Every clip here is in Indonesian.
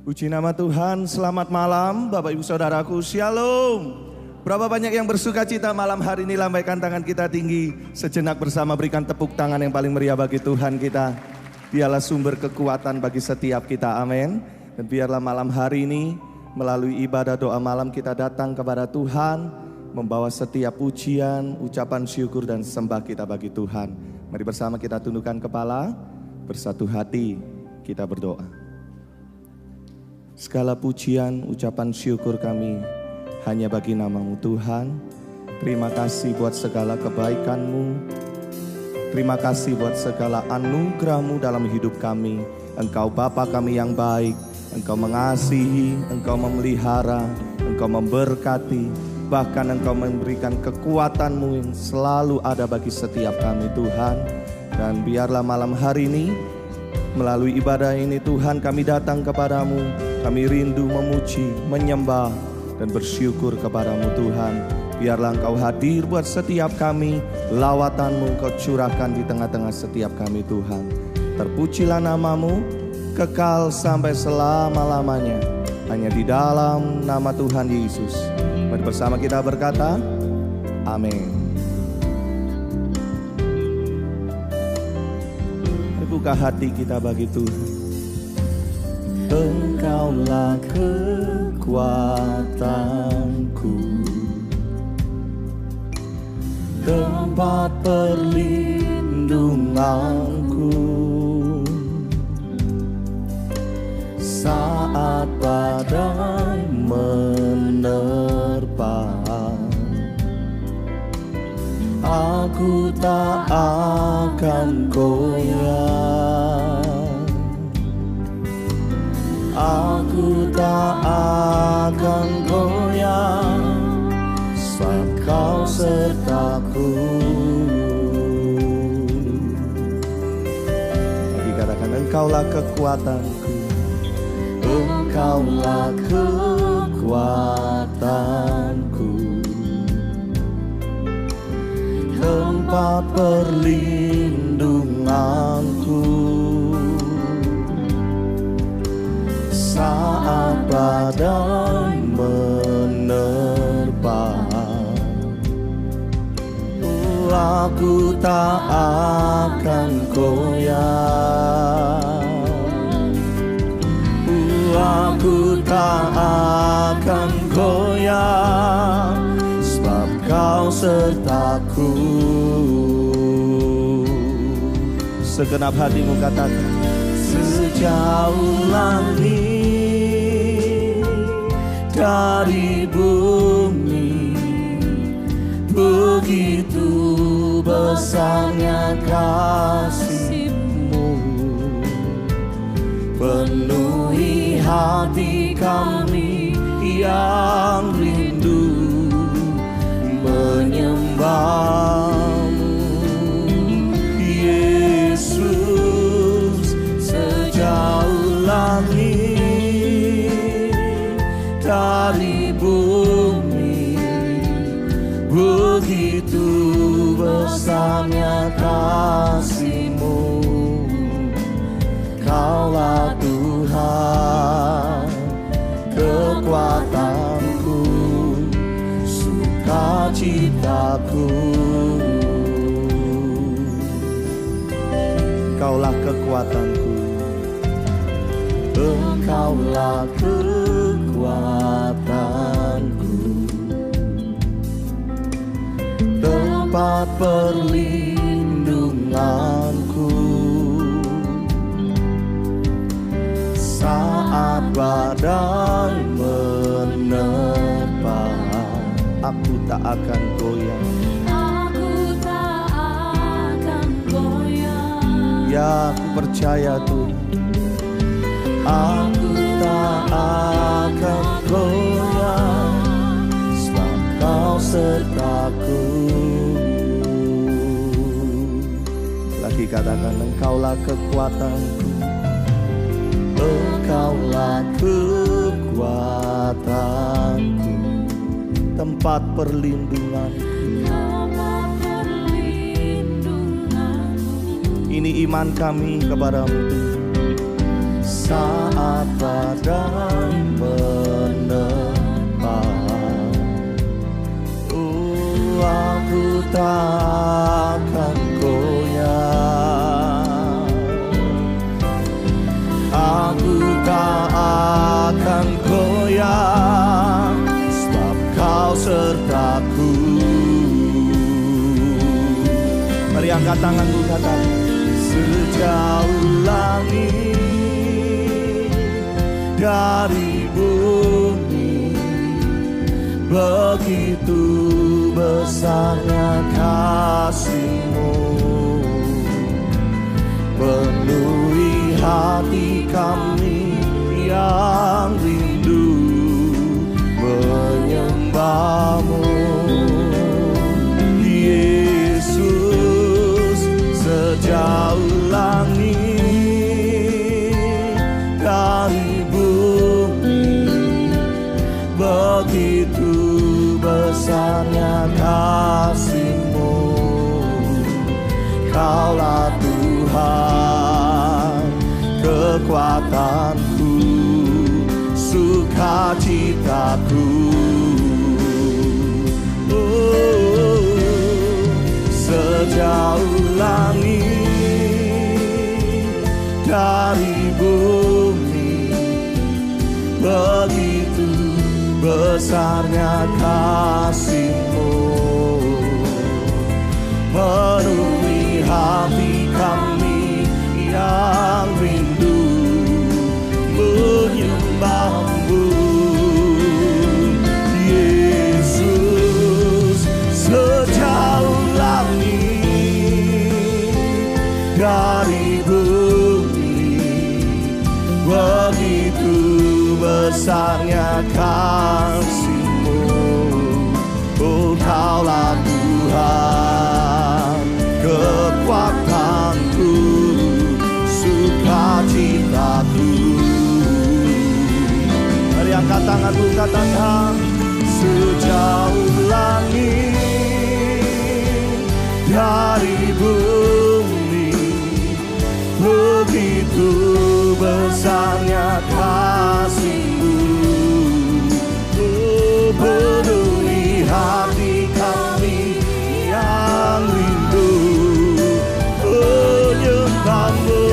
Puji nama Tuhan, selamat malam Bapak Ibu Saudaraku, Shalom. Berapa banyak yang bersuka cita malam hari ini, lambaikan tangan kita tinggi. Sejenak bersama berikan tepuk tangan yang paling meriah bagi Tuhan kita. Dialah sumber kekuatan bagi setiap kita, amin. Dan biarlah malam hari ini melalui ibadah doa malam kita datang kepada Tuhan, membawa setiap pujian, ucapan syukur dan sembah kita bagi Tuhan. Mari bersama kita tundukkan kepala, bersatu hati kita berdoa. Segala pujian, ucapan syukur kami hanya bagi nama-Mu Tuhan. Terima kasih buat segala kebaikan-Mu. Terima kasih buat segala anugerah-Mu dalam hidup kami. Engkau Bapa kami yang baik. Engkau mengasihi, Engkau memelihara, Engkau memberkati. Bahkan Engkau memberikan kekuatan-Mu yang selalu ada bagi setiap kami Tuhan. Dan biarlah malam hari ini melalui ibadah ini Tuhan kami datang kepadamu. Kami rindu memuji, menyembah dan bersyukur kepadamu Tuhan. Biarlah Engkau hadir buat setiap kami. Lawatan-Mu Engkau curahkan di tengah-tengah setiap kami Tuhan. Terpujilah nama-Mu kekal sampai selama-lamanya. Hanya di dalam nama Tuhan Yesus. Mari bersama kita berkata, amin. Buka hati kita bagi Tuhan. Engkaulah kekuatanku, tempat perlindunganku, saat badai menerpa. Aku tak akan goyah. Aku tak akan goyah, sebab Kau sertaku. Lagi katakan, Engkaulah kekuatanku. Engkaulah kekuatanku, tempat perlindunganku, saat badai menerpa. Aku tak akan goyah. Aku tak akan goyah, sebab Kau sertaku. Segenap hatimu katakan, sejauh langit dari bumi, begitu besarnya kasih-Mu. Penuhi hati kami yang rindu menyembah-Mu, Yesus. Sejauh langit dari bumi, begitu besarnya kasih-Mu. Kaulah Tuhan, kekuatanku, sukacitaku. Kaulah kekuatanku. Engkaulah kekuatanku, tempat perlindunganku, saat badai menerpa. Aku tak akan goyah. Aku tak akan goyah. Ya, aku percaya Tuhan. Aku tak akan goyah, sebab Kau sertaku. Lagi katakan, Engkaulah kekuatanku. Engkaulah kekuatanku, tempat perlindunganku. Ini iman kami kepadamu Tuhan. saat badai menerpa. Oh, aku tak akan goyah, aku tak akan goyah, sebab Kau sertaku. Mari angkat tanganmu, katakan, sejauh langit dari bumi, begitu besarnya kasih-Mu, penuhi hati kami yang rindu menyembah-Mu. Yesus, sejauh langit dari bumi, begitu besarnya kasih-Mu. Kaulah Tuhan, kekuatanku, sukacitaku. Oh, sejauh langit dari bumi, begitu besarnya kasih-Mu, penuhi hati kami yang rindu menyembah-Mu. Yesus, sejauh langit dari bumi, begitu besarnya kasih-Mu. Oh, Kaulah Tuhan, kekuatanku, sukacitaku. Mari angkat tanganmu, katakan, sejauh langit dari bumi, begitu besarnya kasih-Mu. Oh, penuhi hati kami yang rindu menyembah-Mu.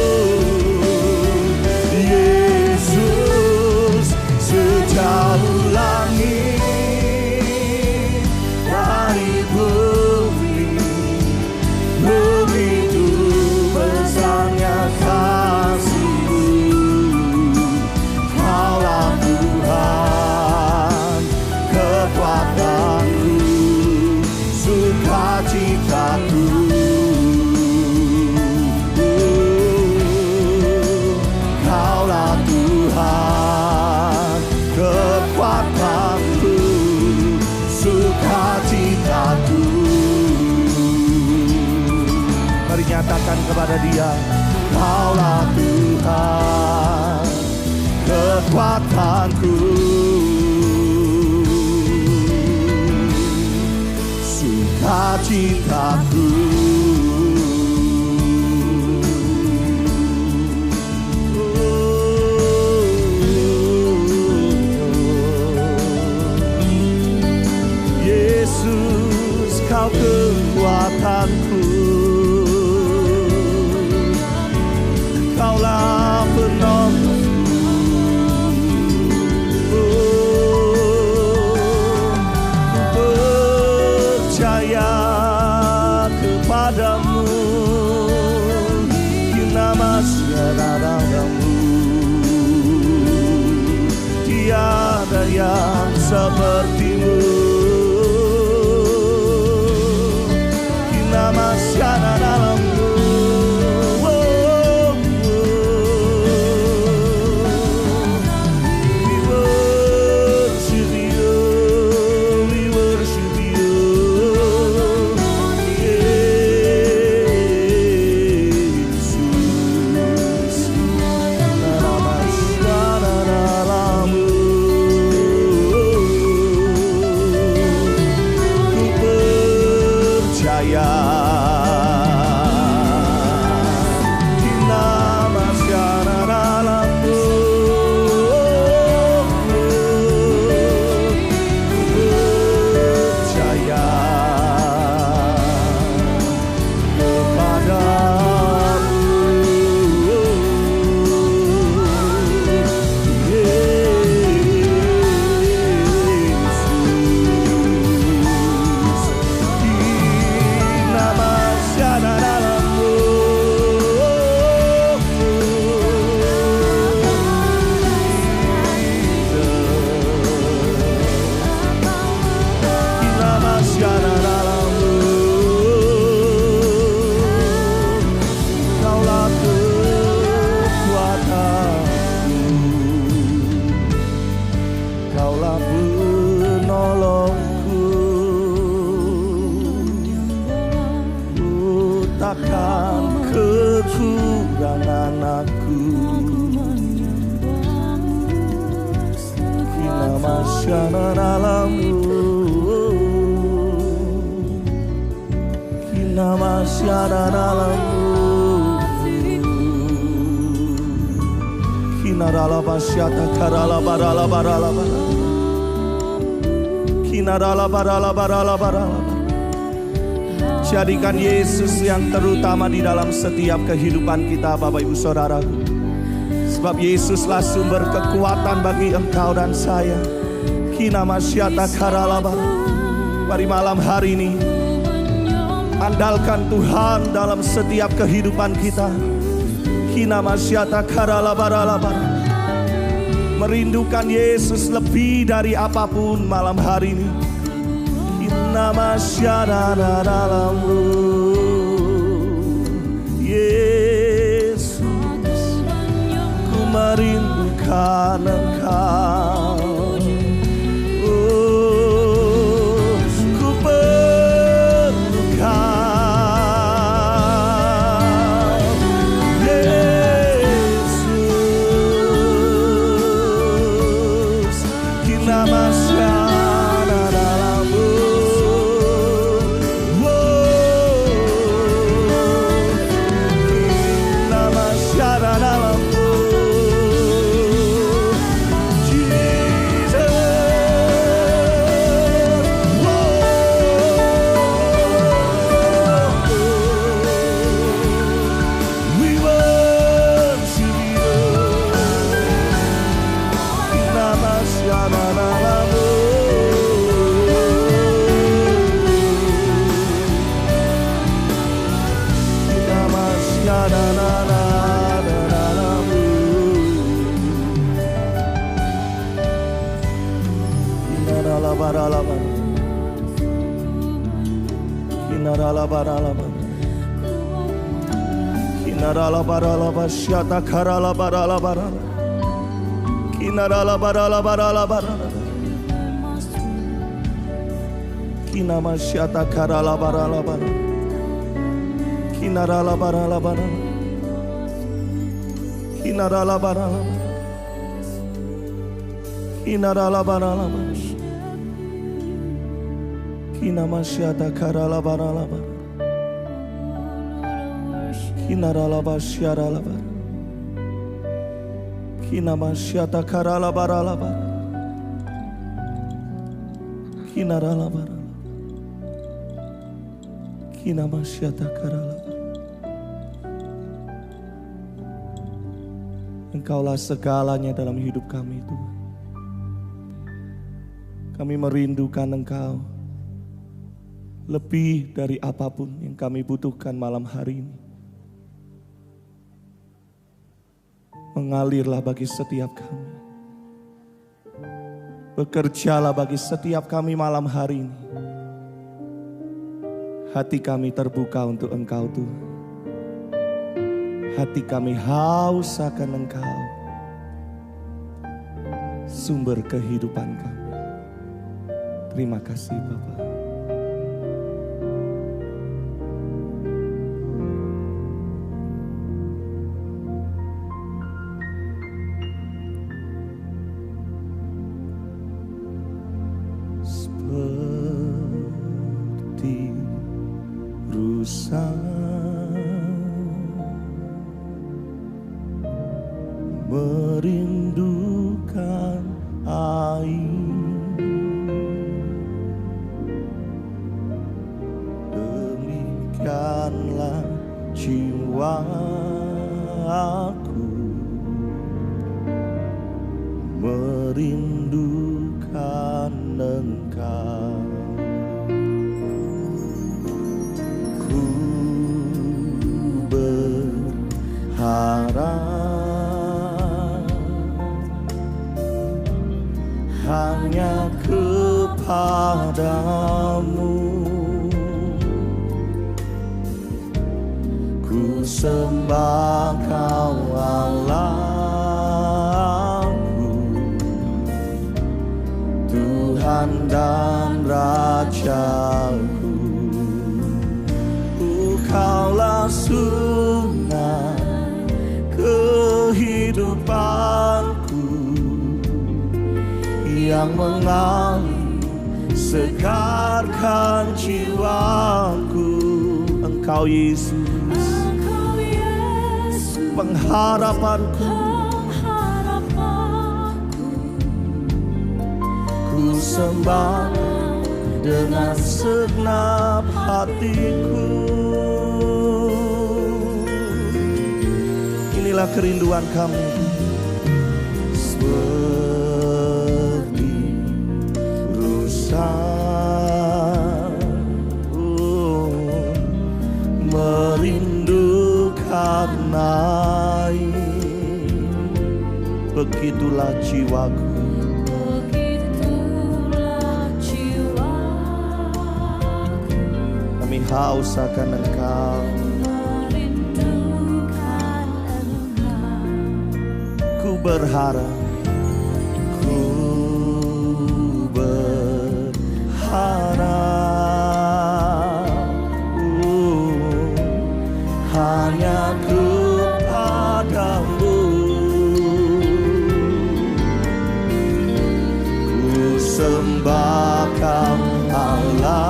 Yesus, sejauh langit dari bumi, begitu besarnya kasih-Mu. Kaulah Tuhan, kekuatanku, sukacitaku. Kaulah Tuhan, kekuatanku, sukacitaku. Mari nyatakan kepada Dia, Kaulah Tuhan, kekuatanku, sukacitaku. Yesus, Kau kekuatanku, Kaulah penolongku. Percaya kepadamu, Kinamasya darahmu, tiada yang seperti-Mu. Kinamasya darahmu. dalammu, kinamasyana dalammu, kinarala basyata karala barala barala barala, kinarala barala barala barala. Jadikan Yesus yang terutama di dalam setiap kehidupan kita, Bapak Ibu Saudaraku. Sebab Yesuslah sumber kekuatan bagi engkau dan saya. Kinamasyata karala barala. Mari malam hari ini andalkan Tuhan dalam setiap kehidupan kita. Kinamasyata karala barala barala. Merindukan Yesus lebih dari apapun malam hari ini. Kinamasyata dalammu, Yesus, ku merindukan Engkau. Ku perlukan Yesus, kinamasyana dalammu, kinamasyana dalammu. Kinarala barala basyata karala barala barala, kinarala barala barala barala, kinamasyata karala barala barala, kinarala barala barala, kinarala barala, kinarala barala barala, kinamasyata karala barala barala. Kinarala basyara labar, kinamasyata karala barala bar, kinarala barala, kinamasyata karala bar. Engkaulah segalanya dalam hidup kami, Tuhan. Kami merindukan Engkau lebih dari apapun yang kami butuhkan malam hari ini. Mengalirlah bagi setiap kami, bekerjalah bagi setiap kami malam hari ini. Hati kami terbuka untuk Engkau, Tuhan. Hati kami haus akan Engkau, sumber kehidupan kami. Terima kasih Bapa. Merindukan air, demikianlah jiwaku merindukan Engkau. Ku berharap hanya kepadamu, ku sembah Kau Allahku, Tuhan dan Rajaku. Kaulah sumber kehidupanku, yang mengalir, segarkan jiwaku. Engkau Yesus, pengharapanku, ku sembah dengan segenap hatiku. Inilah kerinduan kami, seperti rusa merindukan air. Begitulah jiwaku, kami haus akan Engkau. Ku berharap, ku berharap hanya kepadamu. Ku sembah Kau Allahku,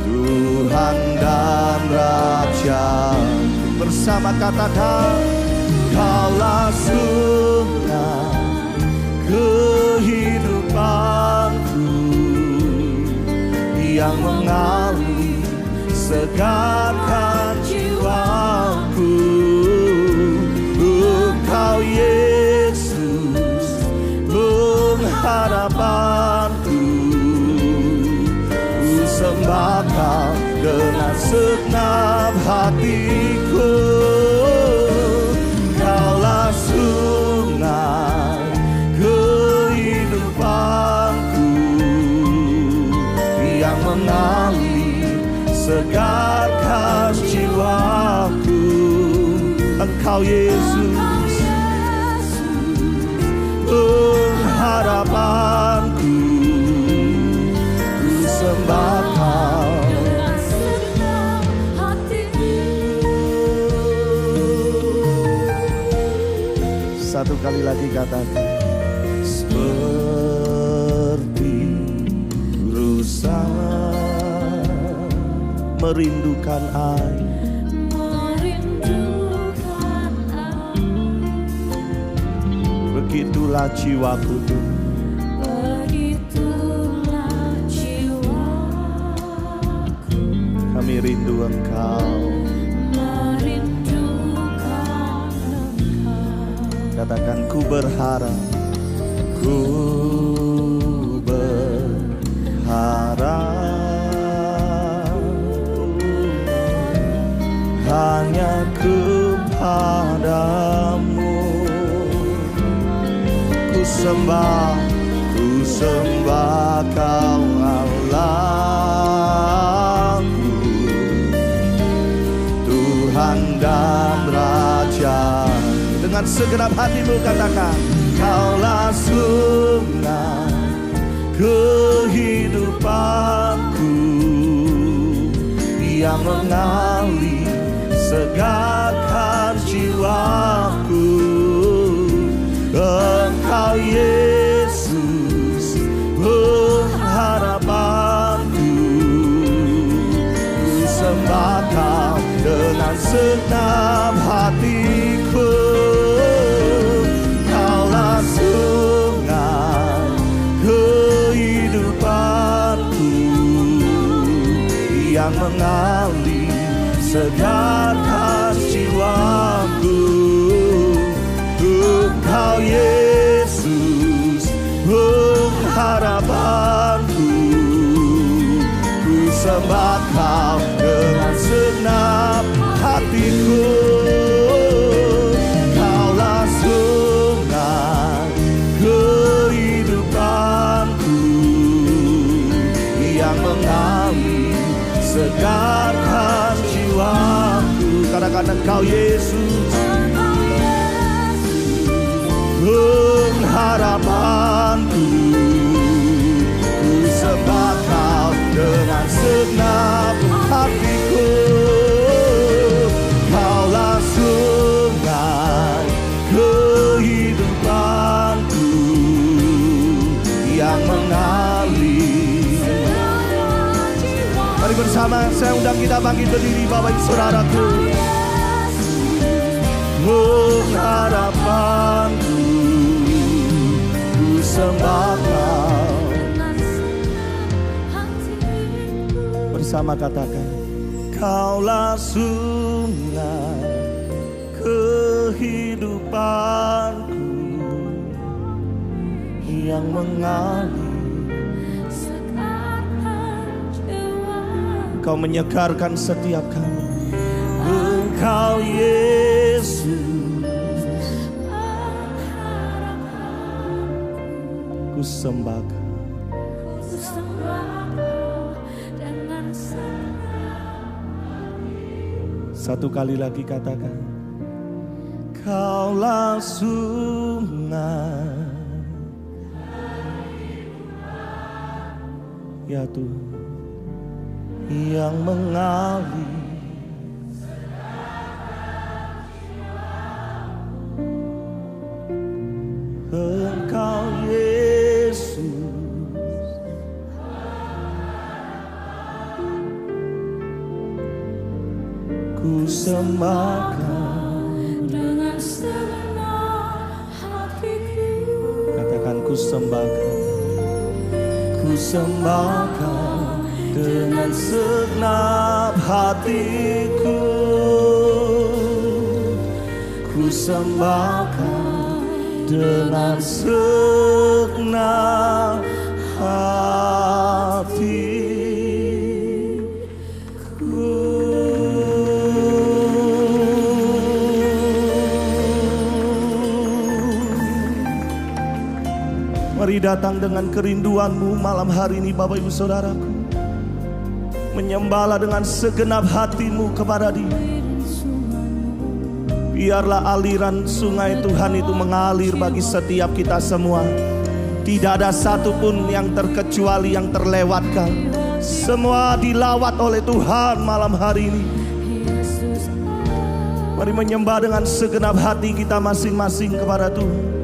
Tuhan dan Raja. Bersama katakan, Kaulah surga kehidupanku, yang mengalir, segarkan jiwaku. Engkau Yesus, pengharapanku, ku sembah Kau dengan segenap hatiku. Kaulah sungai kehidupanku, yang mengalir, segarkan jiwaku. Engkau Yesus, pengharapanku, ku sembah Kau. Satu kali lagi katakan, seperti rusa merindukan air. Begitulah jiwaku, kami rindu Engkau. Katakan, ku berharap, ku berharap hanya kepadamu. Ku sembah Kau Allahku, Tuhan dan Raja. Dengan segenap hatimu katakan, Kaulah sungai kehidupanku, yang mengalir, segarkan jiwaku. Engkau Yesus, pengharapanku, ku sembah Kau dengan segenap hatiku. Kaulah sungai kehidupanku, yang mengalir, segarkan jiwaku. Engkau Yesus, pengharapanku, ku sembah Kau dengan segenap hatiku. Kaulah sungai kehidupanku, yang mengalir, segarkan jiwaku. Katakan, Engkau Yesus, pengharapanku, ku sembah Kau dengan segenap hatiku. Kaulah sungai kehidupanku, bersama. Saya undang kita bangkit berdiri Bapak Ibu Saudaraku. Pengharapanku, ku sembah Kau. Bersama katakan, Kaulah sungai kehidupanku yang mengalir. Kau menyegarkan setiap kami. Engkau Yesus, ku sembah Kau. Satu kali lagi katakan, Kaulah sungai, ya Tuhan, yang mengalir. Engkau Yesus, ku sembah Kau dengan segenap hatiku. Katakan, ku sembah Kau, ku sembah Kau dengan segenap hatiku. Ku sembah Kau dengan segenap hatiku. Mari datang dengan kerinduanmu malam hari ini Bapak Ibu Saudaraku. Menyembahlah dengan segenap hatimu kepada Dia. Biarlah aliran sungai Tuhan itu mengalir bagi setiap kita semua. Tidak ada satupun yang terkecuali, yang terlewatkan. Semua dilawat oleh Tuhan malam hari ini. Mari menyembah dengan segenap hati kita masing-masing kepada Tuhan.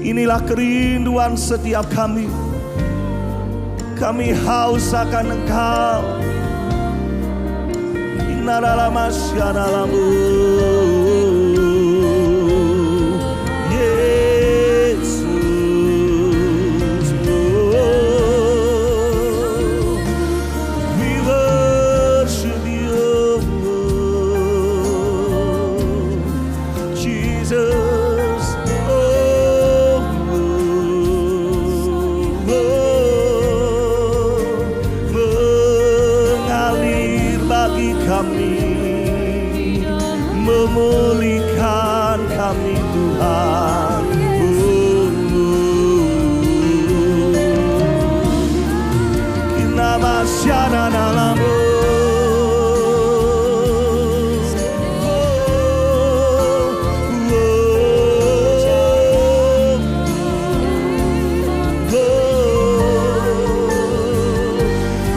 Inilah kerinduan setiap kami. Kami haus akan Engkau. Yesus, we worship You, Jesus. Mengalir bagi kami, memulihkan kami Tuhan. Nama syana nalamu.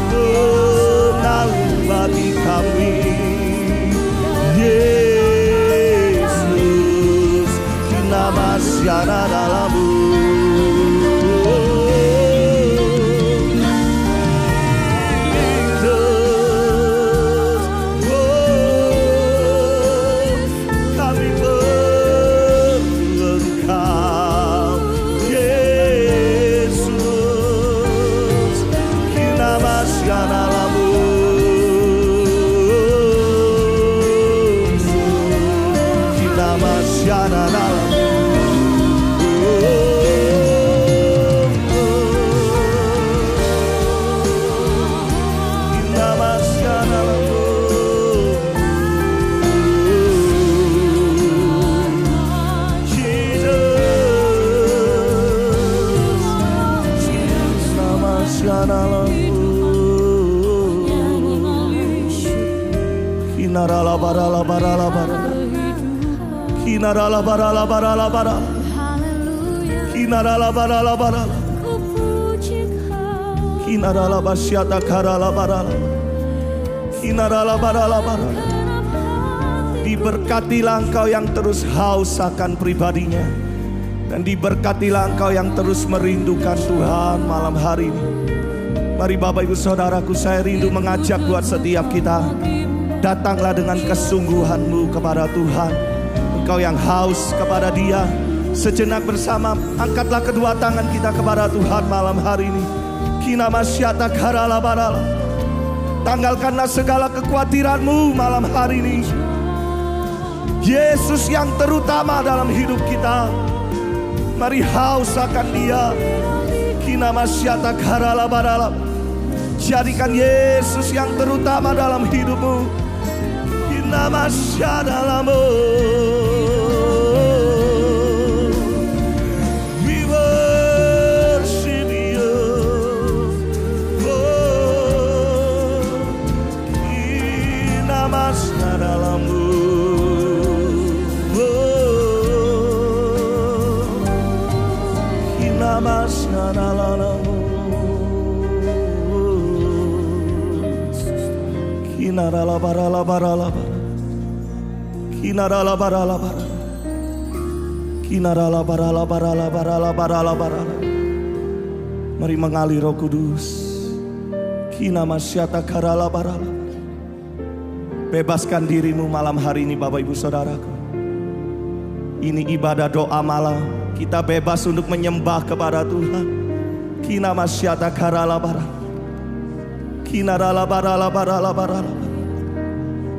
Mengalir bagi kami, Yesus. Nama syana nalamu. Diberkatilah engkau yang terus haus akan pribadinya. Dan diberkatilah Engkau yang terus merindukan Tuhan malam hari ini. Mari Bapak Ibu Saudaraku, saya rindu mengajak buat setiap kita. Datanglah dengan kesungguhan-Mu kepada Tuhan. Engkau yang haus kepada Dia. Sejenak bersama, angkatlah kedua tangan kita kepada Tuhan malam hari ini. Kina masyata karala barala. Tanggalkanlah segala kekhawatiranmu malam hari ini. Yesus yang terutama dalam hidup kita. Mari haus akan Dia. Kina masyata karala barala. Jadikan Yesus yang terutama dalam hidupmu. Kina masyata lamu. Kinarala barala barala barala. Kinarala barala barala. Kinarala barala barala barala barala barala. Mari mengalir Roh Kudus. Kina masyata karala barala. Bebaskan dirimu malam hari ini Bapak Ibu Saudaraku. Ini ibadah doa malam. Kita bebas untuk menyembah kepada Tuhan. Kina masyata karala barala. Kinarala barala barala barala.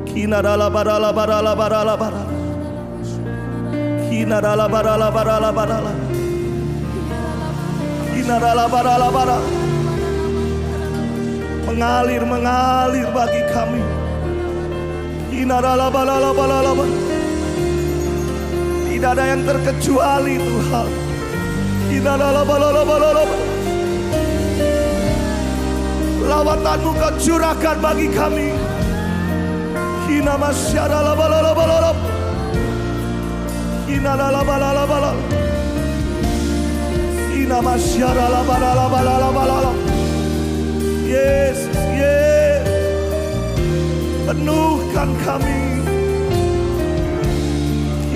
Kinarala barala barala barala barala. Kinarala barala barala barala. Kinarala barala barala. Mengalir mengalir bagi kami. Kinarala barala barala barala. Tidak ada yang terkecuali Tuhan. Kinarala barala barala barala. Lawatan-Mu Kau curahkan bagi kami. Kina masyara la balala balala. Kina la balala balala. Kina masyara la balala balala balala. Yesus, Yesus, penuhkan kami.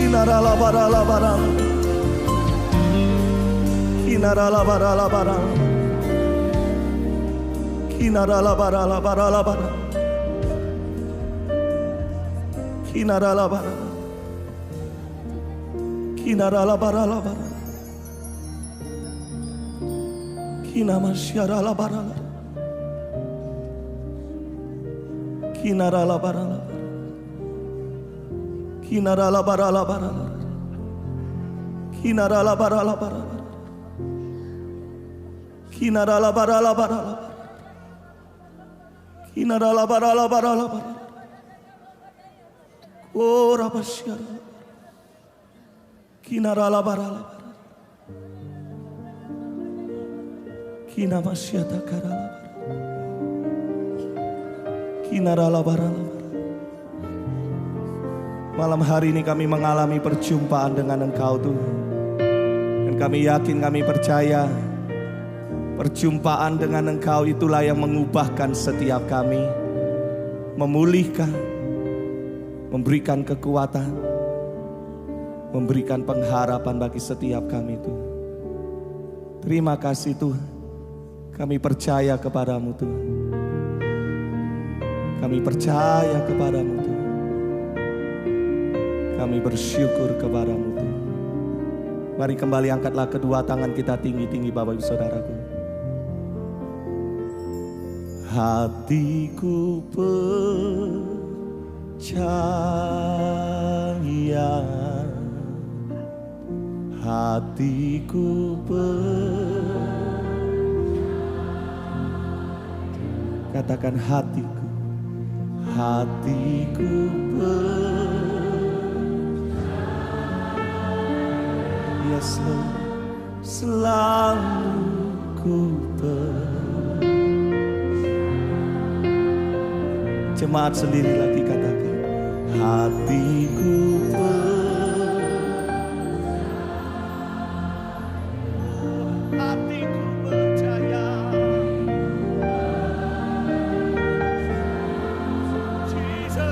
Kina la balala balala. Kina la balala balala. Kina la balala balala balala. Kinarala barala. Kinarala barala barala. Kinamasyarala barala. Kinarala barala. Kinarala barala barala. Kinarala barala barala. Kinarala barala barala. Kinarala barala barala barala. Oh rabasyara. Kinarala barala. Kinamasyata karala. Kinarala barala. Malam hari ini kami mengalami perjumpaan dengan Engkau Tuhan. Dan kami yakin, kami percaya perjumpaan dengan Engkau itulah yang mengubahkan setiap kami, memulihkan, memberikan kekuatan, memberikan pengharapan bagi setiap kami Tuhan. Terima kasih Tuhan. Kami percaya kepadamu Tuhan. Kami percaya kepadamu Tuhan. Kami bersyukur kepadamu Tuhan. Mari kembali angkatlah kedua tangan kita tinggi-tinggi Bapak Ibu Saudaraku. Hatiku percaya, hatiku katakan hatiku, hatiku yes Lord, selalu ku jemaat sendiri lagi katakan hatiku hatiku percaya, Jesus,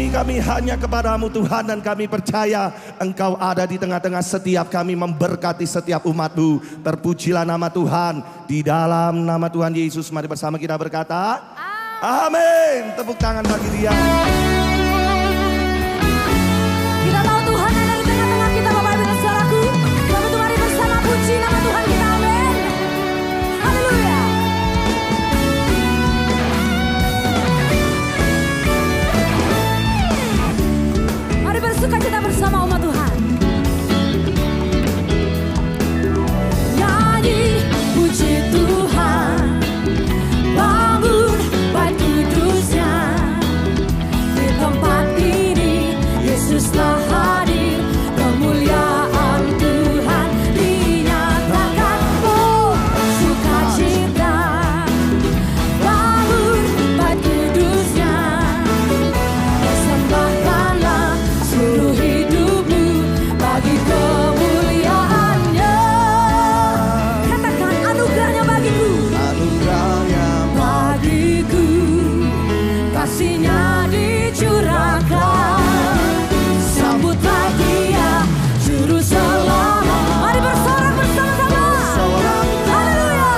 kami hanya kepadamu Tuhan, dan kami percaya Engkau ada di tengah-tengah setiap kami, memberkati setiap umat-Mu. Terpujilah nama Tuhan. Di dalam nama Tuhan Yesus, mari bersama kita berkata amin. Tepuk tangan bagi Dia. Kita tahu Tuhan ada di tengah-tengah kita, Bapak Ibu dan Saudaraku. Sebab itu mari bersama puji nama Tuhan kita, amin. Haleluya. Mari bersuka cita bersama umat Tuhan. Nyanyi puji Tuhan, bangun bait kudusnya. Di tempat ini Yesus telah hadir, kemuliaan Tuhan dinyatakan. Oh, sukacita, bangun bait kudusnya. Persembahkanlah seluruh hidupmu bagi kemuliaannya. Katakan anugerahnya bagiku, Anugerahnya bagiku, kasihnya dicurahkan. Sambutlah Dia, Juru Selamat. Mari bersorak bersama-sama. Haleluya.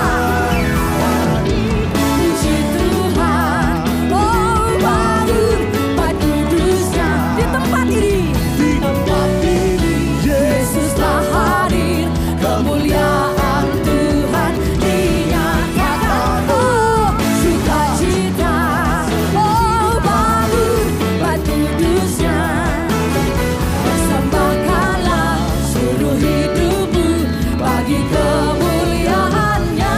Puji Tuhan, oh bangun bait kudusnya. Di tempat ini, di tempat ini Yesus telah hadir, kemuliaan Tuhan dinyatakan. Oh, sukacita, oh bangun bait kudusnya. Persembahkanlah seluruh hidupmu bagi kemuliaannya.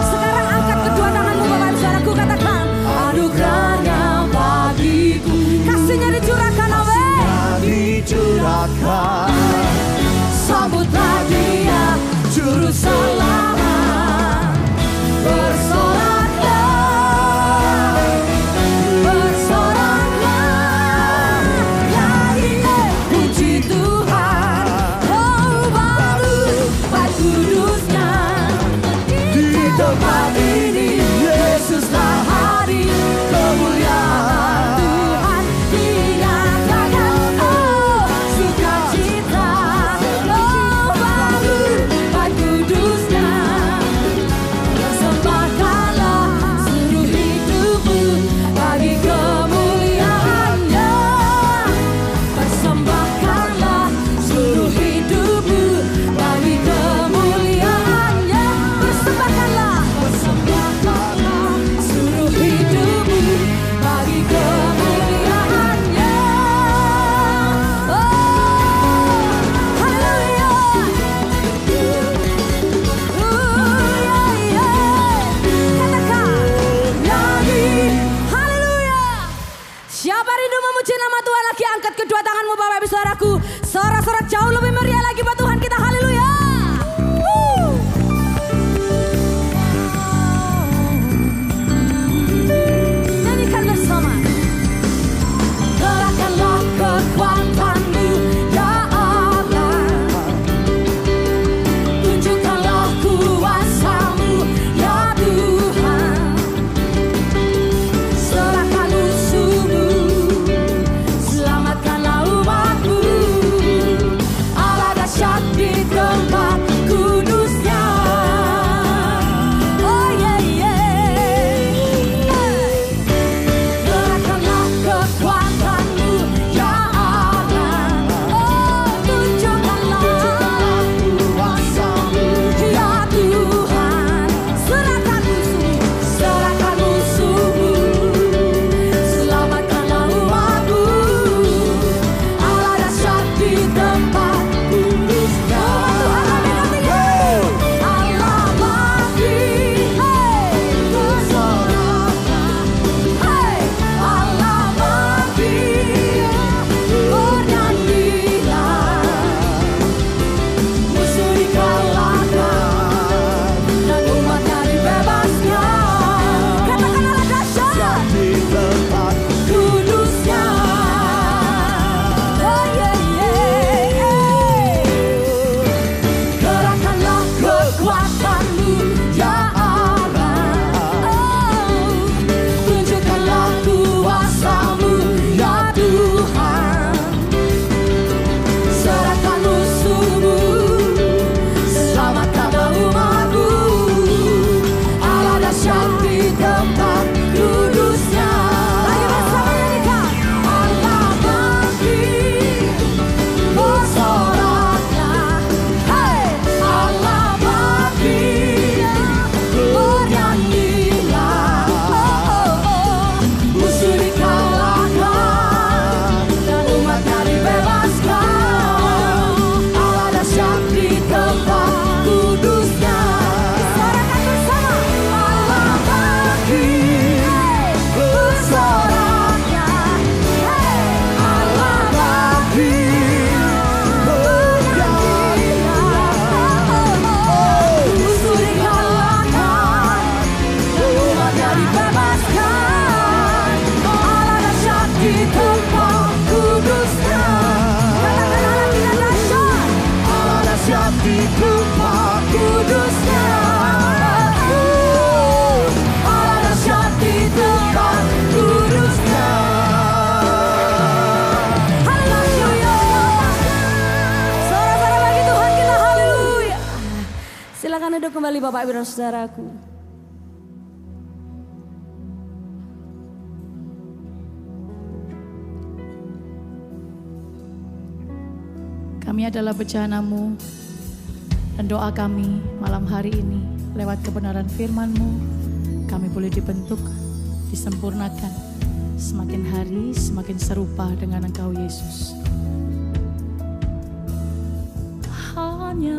Sekarang angkat kedua tanganmu, Bapak Ibu Saudaraku, katakan anugerahnya bagiku, kasihnya dicurahkan, amin. dicurahkan. Sambutlah Dia, Juru Selamat. Bersoraklah, bersoraklah, nyanyi puji Tuhan. Oh bangun bait kudusnya. Di tempat ini Yesus telah hadir, kemuliaan Tuhan dinyatakan. Oh sukacita, oh bangun bait kudusnya. Persembahkanlah seluruh hidupmu bagi kemuliaannya. Persembahkanlah seluruh hidupmu bagi kemuliaannya. Persembahkanlah, persembahkanlah seluruh hidupmu bagi kemuliaannya. Oh, haleluya. Katakan, nyanyi, haleluya. Siapa rindu memuji nama Tuhan lagi? Angkat kedua tanganmu, Bapak Ibu Saudaraku. Sorak-sorak jauh lebih meriah lagi buat Tuhan kita, haleluya. Nyanyikan bersama. Kerahkanlah kekuatanmu, ya Allah. Tunjukkanlah kuasa-Mu, ya Tuhan. Serahkan musuh-Mu, selamatkanlah umat-Mu. Allah dahsyat kembali Bapak Ibu dan Saudaraku. Kami adalah bejana-Mu dan doa kami malam hari ini lewat kebenaran firman-Mu kami boleh dibentuk, disempurnakan semakin hari semakin serupa dengan Engkau Yesus. Hanya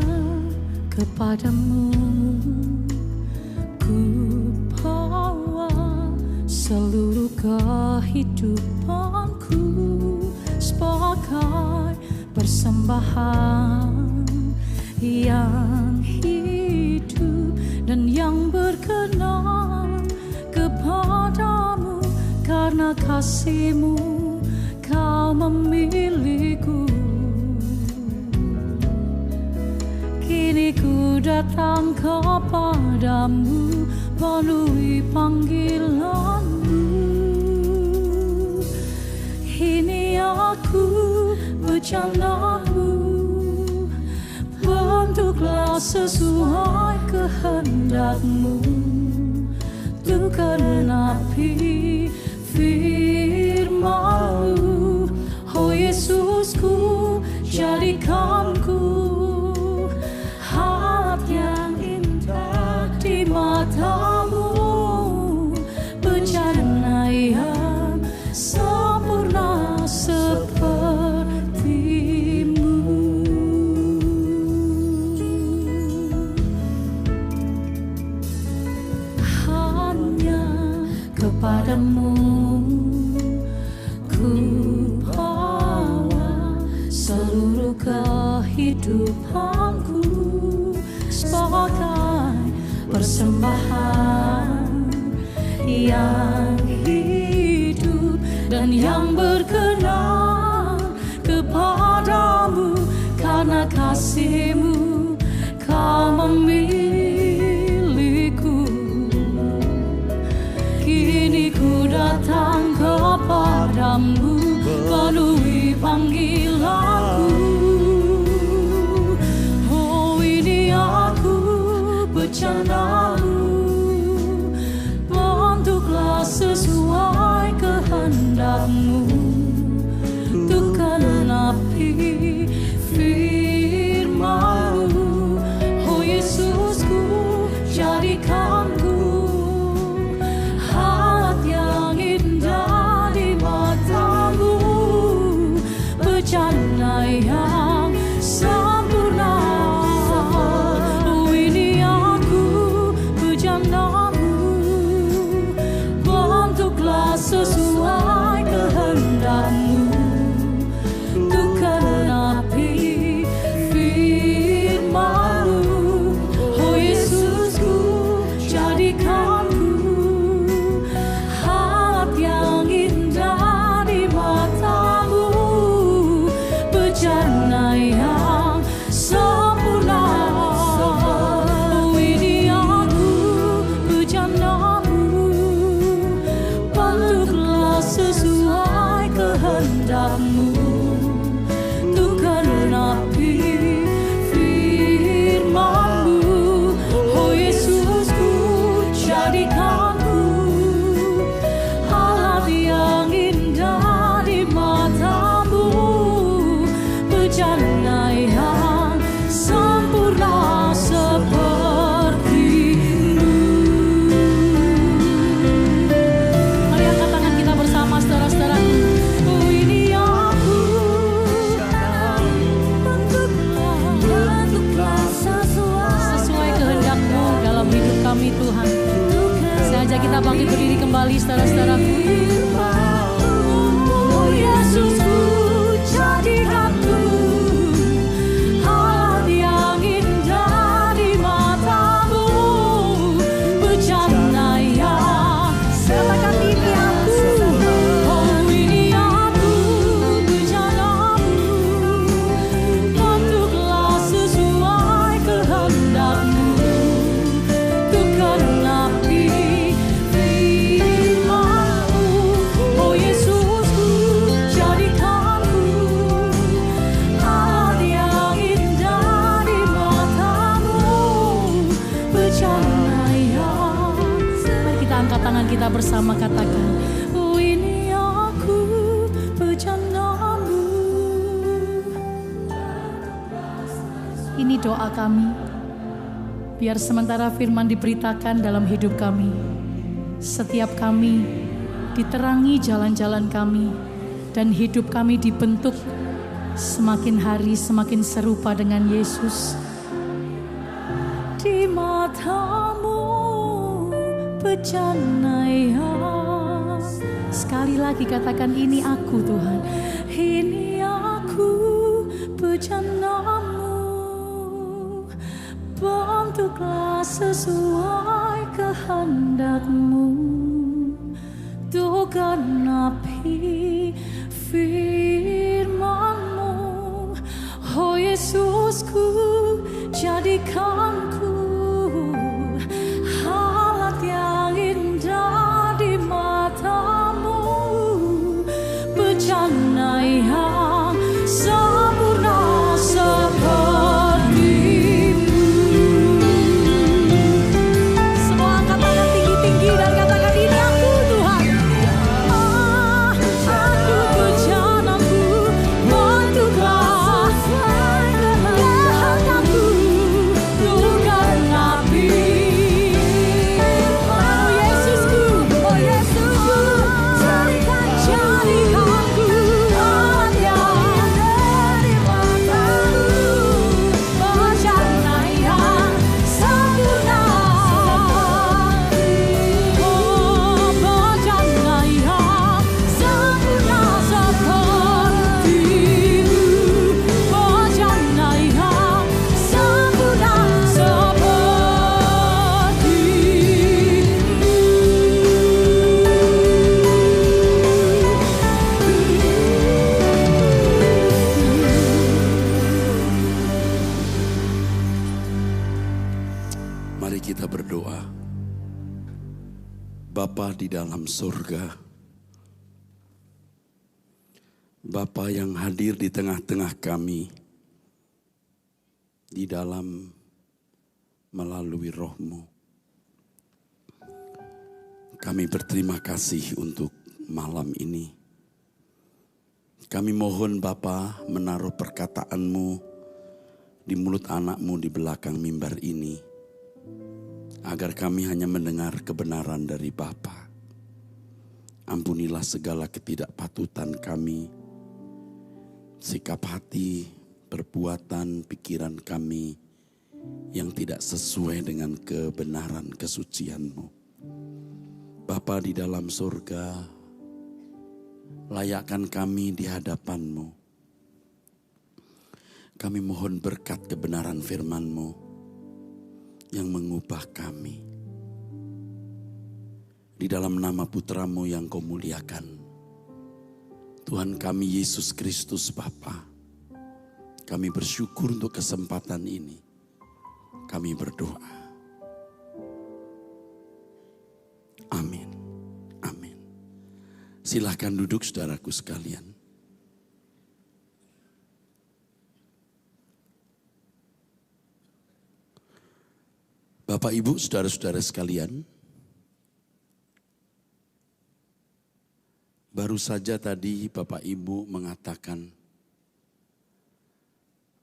kepadamu ku bawa seluruh kehidupanku sebagai persembahan yang hidup dan yang berkenan kepadamu, karena kasih-Mu Kau memilihku. Kini ku datang kepadamu melalui panggilan-Mu. Ini aku bejana-Mu, bentuklah sesuai kehendak-Mu, untuk genapi firman-Mu. Oh Yesusku, jadikanku hati yang indah di mata-Mu, bejana yang sempurna seperti-Mu. Hanya kepadamu ku bawa seluruh kehidupanku sebagai persembahan yang hidup dan yang berkenan kepadamu, karena kasih-Mu Kau memilihku. Kini ku datang kepadamu melalui panggilan-Ku. Oh ini aku bejana-Mu, bentuklah sesuai kehendak-Mu, untuk genapi firman-Mu. Oh Yesusku, jadikanku hati yang indah di mata-Mu, bejana yang sempurna. Oh ini aku bejana-Mu, bentuklah sesuai kehendak-Mu, untuk genapi firman-Mu. Oh Yesusku, jadikanku hati yang indah di mata-Mu, bejana yang sempurna. Oh ini aku bejana-Mu, bentuklah sesuai kehendak-Mu, untuk genapi firman-Mu. Oh Yesusku, jadikanku hati yang indah di mata-Mu, bejana yang sempurna seperti-Mu. Mari angkat tangan kita bersama saudara-saudaraku. Oh ini aku, bentuklah sesuai kehendak-Mu dalam hidup kami Tuhan. Saya ajak kita bangkit berdiri kembali saudara-saudaraku. Oh Yesusku, jadikanku hati yang indah di mata-Mu, bejana yang serahkan diri aku. Oh ini aku bejana-Mu, bentuklah sesuai kehendak-Mu, untuk genapi firman-Mu. angkat tangan kita bersama, katakan, ini aku bejanamu. Ini doa kami. Biar sementara firman diberitakan dalam hidup kami, setiap kami diterangi jalan-jalan kami, dan hidup kami dibentuk semakin hari semakin serupa dengan Yesus. Di matamu bejana ya. Sekali lagi katakan, ini aku Tuhan, ini aku bejanamu. Bentuklah sesuai kehendak-Mu, untuk genapi firman-Mu. Oh Yesusku, jadikanku alat yang indah di mata-Mu, bejana yang sempurna seperti Bapa di dalam surga, Bapa yang hadir di tengah-tengah kami, di dalam melalui Roh-Mu. Kami berterima kasih untuk malam ini. Kami mohon Bapa menaruh perkataan-Mu di mulut anak-Mu di belakang mimbar ini, agar kami hanya mendengar kebenaran dari Bapa. Ampunilah segala ketidakpatutan kami, sikap hati, perbuatan, pikiran kami yang tidak sesuai dengan kebenaran kesucian-Mu. Bapa di dalam surga, layakkan kami di hadapan-Mu. Kami mohon berkat kebenaran firman-Mu yang mengubah kami. Di dalam nama Putra-Mu yang Kau muliakan, Tuhan kami Yesus Kristus Bapa, kami bersyukur untuk kesempatan ini. Kami berdoa. Amin. Amin. Silahkan duduk saudaraku sekalian. Bapak, Ibu, saudara-saudara sekalian, baru saja tadi Bapak Ibu mengatakan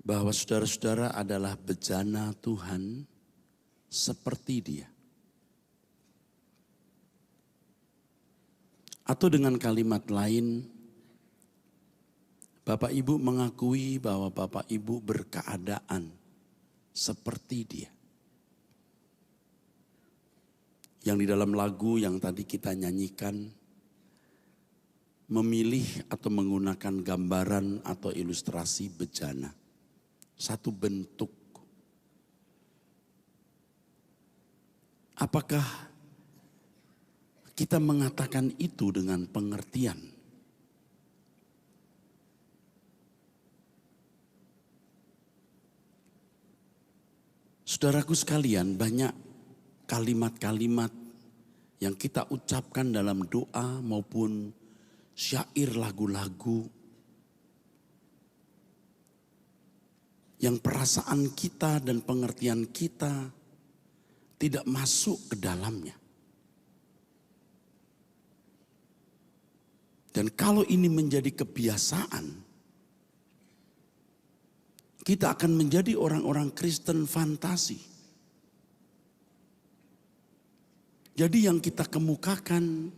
bahwa saudara-saudara adalah bejana Tuhan seperti Dia. Atau dengan kalimat lain, Bapak Ibu mengakui bahwa Bapak Ibu berkeadaan seperti Dia. Yang di dalam lagu yang tadi kita nyanyikan, memilih atau menggunakan gambaran atau ilustrasi bejana. Satu bentuk. Apakah kita mengatakan itu dengan pengertian? Saudaraku sekalian, banyak kalimat-kalimat yang kita ucapkan dalam doa maupun syair lagu-lagu yang perasaan kita dan pengertian kita tidak masuk ke dalamnya. Dan kalau ini menjadi kebiasaan, kita akan menjadi orang-orang Kristen fantasi. Jadi yang kita kemukakan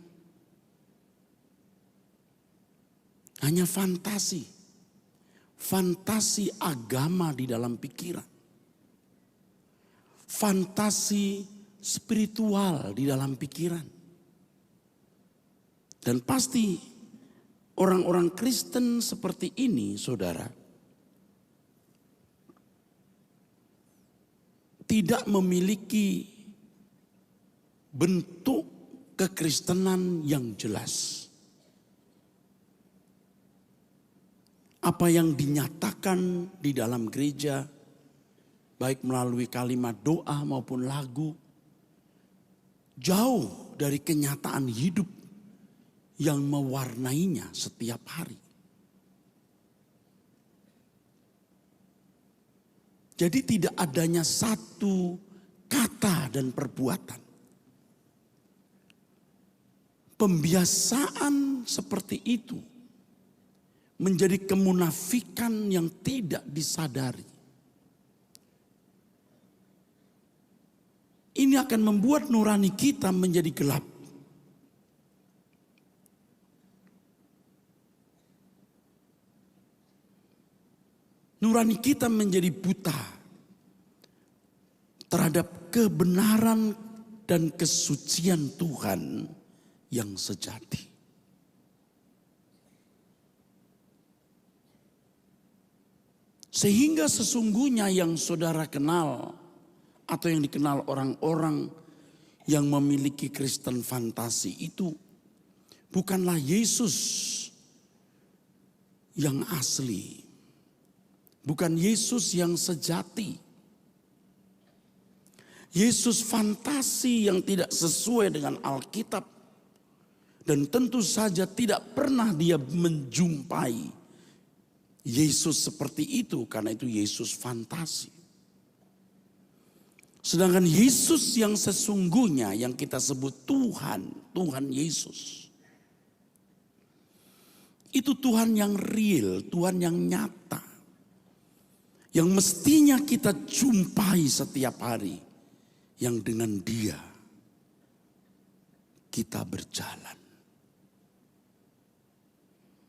hanya fantasi. Fantasi agama di dalam pikiran. Fantasi spiritual di dalam pikiran. Dan pasti orang-orang Kristen seperti ini, saudara, tidak memiliki bentuk kekristenan yang jelas. Apa yang dinyatakan di dalam gereja, baik melalui kalimat doa maupun lagu, jauh dari kenyataan hidup yang mewarnainya setiap hari. Jadi tidak adanya satu kata dan perbuatan. Pembiasaan seperti itu menjadi kemunafikan yang tidak disadari. Ini akan membuat nurani kita menjadi gelap. Nurani kita menjadi buta terhadap kebenaran dan kesucian Tuhan yang sejati. Sehingga sesungguhnya yang saudara kenal atau yang dikenal orang-orang yang memiliki Kristen fantasi itu bukanlah Yesus yang asli. Bukan Yesus yang sejati. Yesus fantasi yang tidak sesuai dengan Alkitab. Dan tentu saja tidak pernah dia menjumpai Yesus seperti itu. Karena itu Yesus fantasi. Sedangkan Yesus yang sesungguhnya yang kita sebut Tuhan. Tuhan Yesus. Itu Tuhan yang real. Tuhan yang nyata. Yang mestinya kita jumpai setiap hari. Yang dengan dia kita berjalan.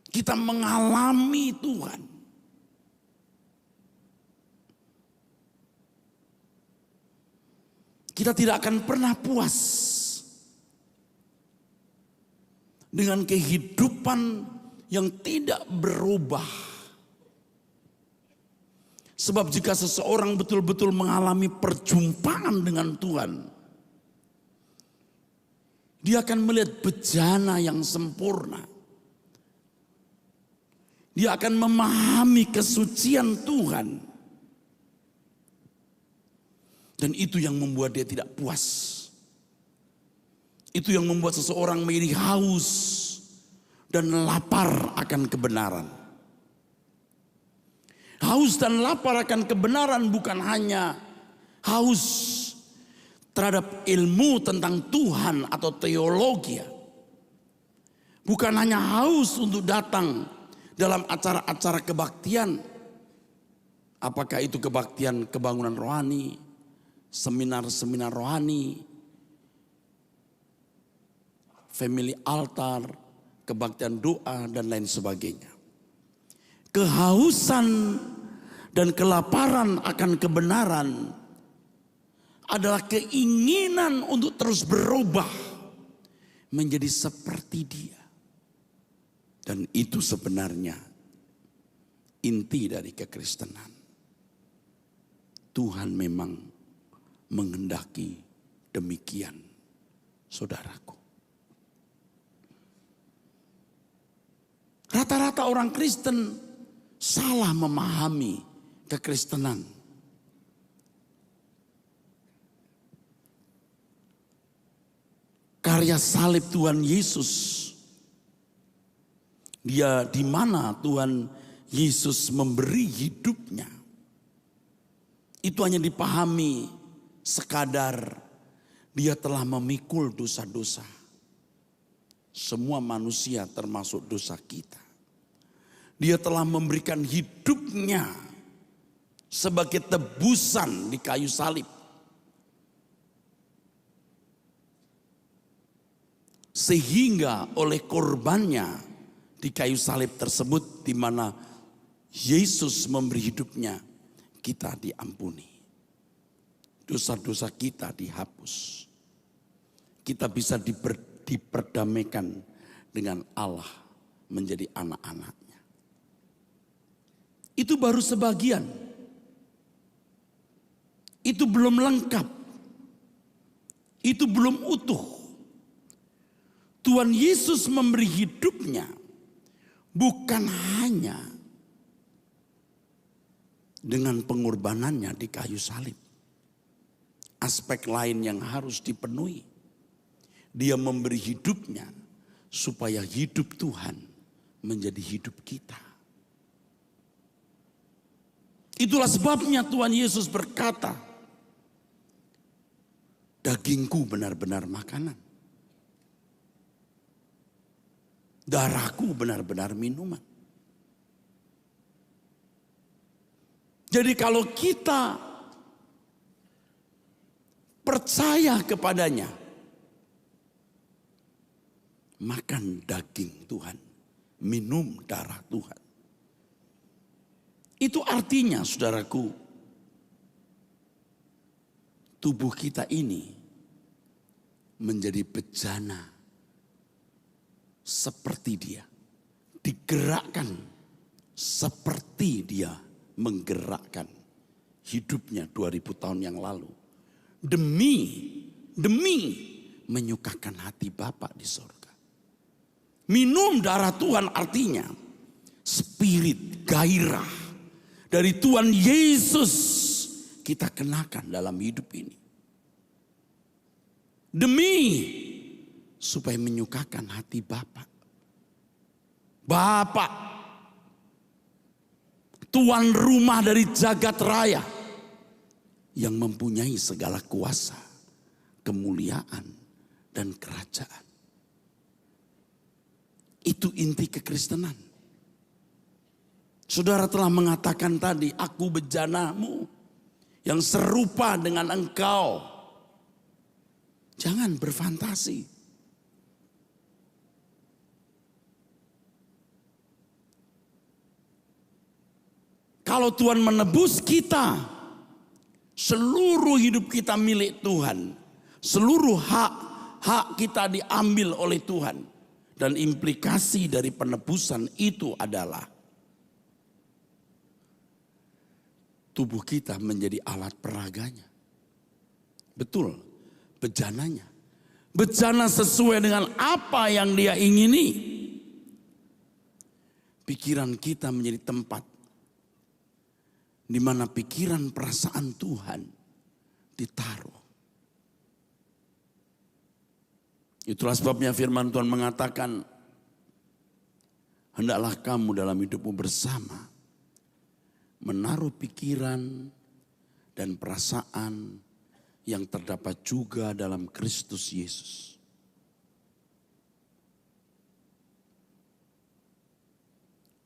Kita mengalami Tuhan. Kita tidak akan pernah puas dengan kehidupan yang tidak berubah. Sebab jika seseorang betul-betul mengalami perjumpaan dengan Tuhan, dia akan melihat bejana yang sempurna. Dia akan memahami kesucian Tuhan. Dan itu yang membuat dia tidak puas. Itu yang membuat seseorang menjadi haus dan lapar akan kebenaran. Haus dan lapar akan kebenaran bukan hanya haus terhadap ilmu tentang Tuhan atau teologi. Bukan hanya haus untuk datang dalam acara-acara kebaktian. Apakah itu kebaktian kebangunan rohani, seminar-seminar rohani, family altar, kebaktian doa dan lain sebagainya. Kehausan dan kelaparan akan kebenaran adalah keinginan untuk terus berubah menjadi seperti dia. Dan itu sebenarnya inti dari kekristenan. Tuhan memang menghendaki demikian, saudaraku. Rata-rata orang Kristen salah memahami kekristenan. Karya salib Tuhan Yesus, dia di mana Tuhan Yesus memberi hidupnya, itu hanya dipahami sekadar dia telah memikul dosa-dosa semua manusia termasuk dosa kita. Dia telah memberikan hidupnya sebagai tebusan di kayu salib. Sehingga oleh korbannya di kayu salib tersebut, di mana Yesus memberi hidupnya, kita diampuni. Dosa-dosa kita dihapus. Kita bisa diperdamaikan dengan Allah menjadi anak-anaknya. Itu baru sebagian. Itu belum lengkap. Itu belum utuh. Tuhan Yesus memberi hidupnya bukan hanya dengan pengorbanannya di kayu salib. Aspek lain yang harus dipenuhi. Dia memberi hidupnya supaya hidup Tuhan menjadi hidup kita. Itulah sebabnya Tuhan Yesus berkata, dagingku benar-benar makanan. Darahku benar-benar minuman. Jadi kalau kita percaya kepadanya, makan daging Tuhan, minum darah Tuhan. Itu artinya, saudaraku, tubuh kita ini menjadi bejana seperti dia. Digerakkan seperti dia menggerakkan hidupnya 2000 tahun yang lalu. Demi menyukakan hati Bapa di sorga. Minum darah Tuhan artinya spirit, gairah dari Tuhan Yesus kita kenakan dalam hidup ini. Demi supaya menyukakan hati Bapa. Bapa, tuan rumah dari jagat raya, yang mempunyai segala kuasa, kemuliaan, dan kerajaan. Itu inti kekristenan. Saudara telah mengatakan tadi, aku bejanamu yang serupa dengan engkau. Jangan berfantasi. Kalau Tuhan menebus kita, seluruh hidup kita milik Tuhan. Seluruh hak kita diambil oleh Tuhan. Dan implikasi dari penebusan itu adalah tubuh kita menjadi alat peraganya. Betul, bejananya. Bejana sesuai dengan apa yang dia ingini. Pikiran kita menjadi tempat di mana pikiran perasaan Tuhan ditaruh. Itulah sebabnya firman Tuhan mengatakan, hendaklah kamu dalam hidupmu bersama menaruh pikiran dan perasaan yang terdapat juga dalam Kristus Yesus.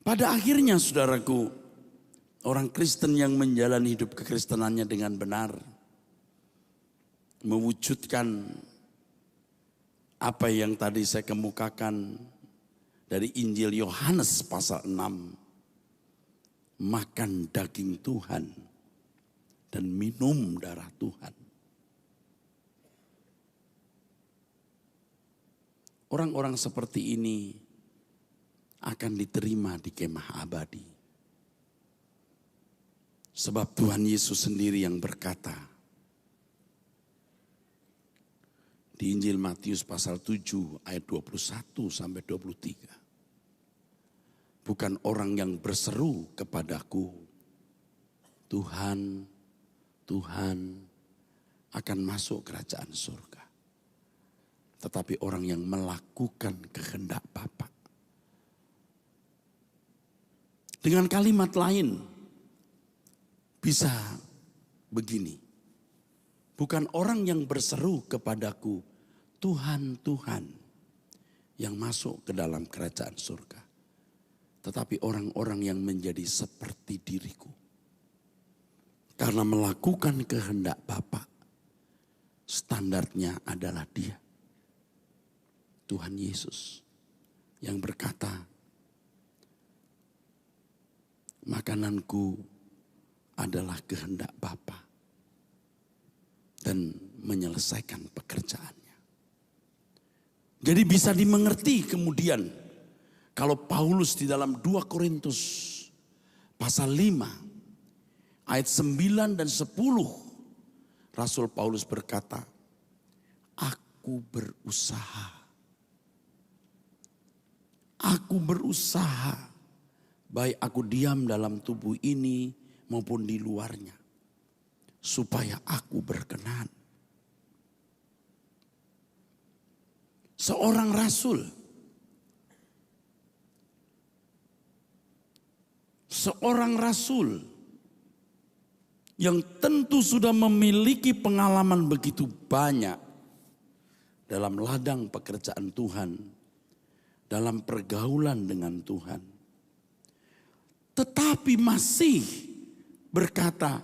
Pada akhirnya, saudaraku, orang Kristen yang menjalani hidup kekristenannya dengan benar, mewujudkan apa yang tadi saya kemukakan dari Injil Yohanes pasal 6. Makan daging Tuhan dan minum darah Tuhan. Orang-orang seperti ini akan diterima di kemah abadi. Sebab Tuhan Yesus sendiri yang berkata di Injil Matius pasal 7 ayat 21 sampai 23. Bukan orang yang berseru kepadaku, Tuhan, Tuhan, akan masuk kerajaan surga. Tetapi orang yang melakukan kehendak Bapa. Dengan kalimat lain, bisa begini. Bukan orang yang berseru kepadaku, Tuhan, Tuhan, yang masuk ke dalam kerajaan surga. Tetapi orang-orang yang menjadi seperti diriku. Karena melakukan kehendak Bapa, standarnya adalah Dia. Tuhan Yesus yang berkata, makananku adalah kehendak Bapa. Dan menyelesaikan pekerjaannya. Jadi bisa dimengerti kemudian kalau Paulus di dalam 2 Korintus pasal 5 ayat 9 dan 10 Rasul Paulus berkata, aku berusaha baik aku diam dalam tubuh ini maupun di luarnya, supaya aku berkenan. Seorang rasul yang tentu sudah memiliki pengalaman begitu banyak dalam ladang pekerjaan Tuhan, dalam pergaulan dengan Tuhan, tetapi masih berkata,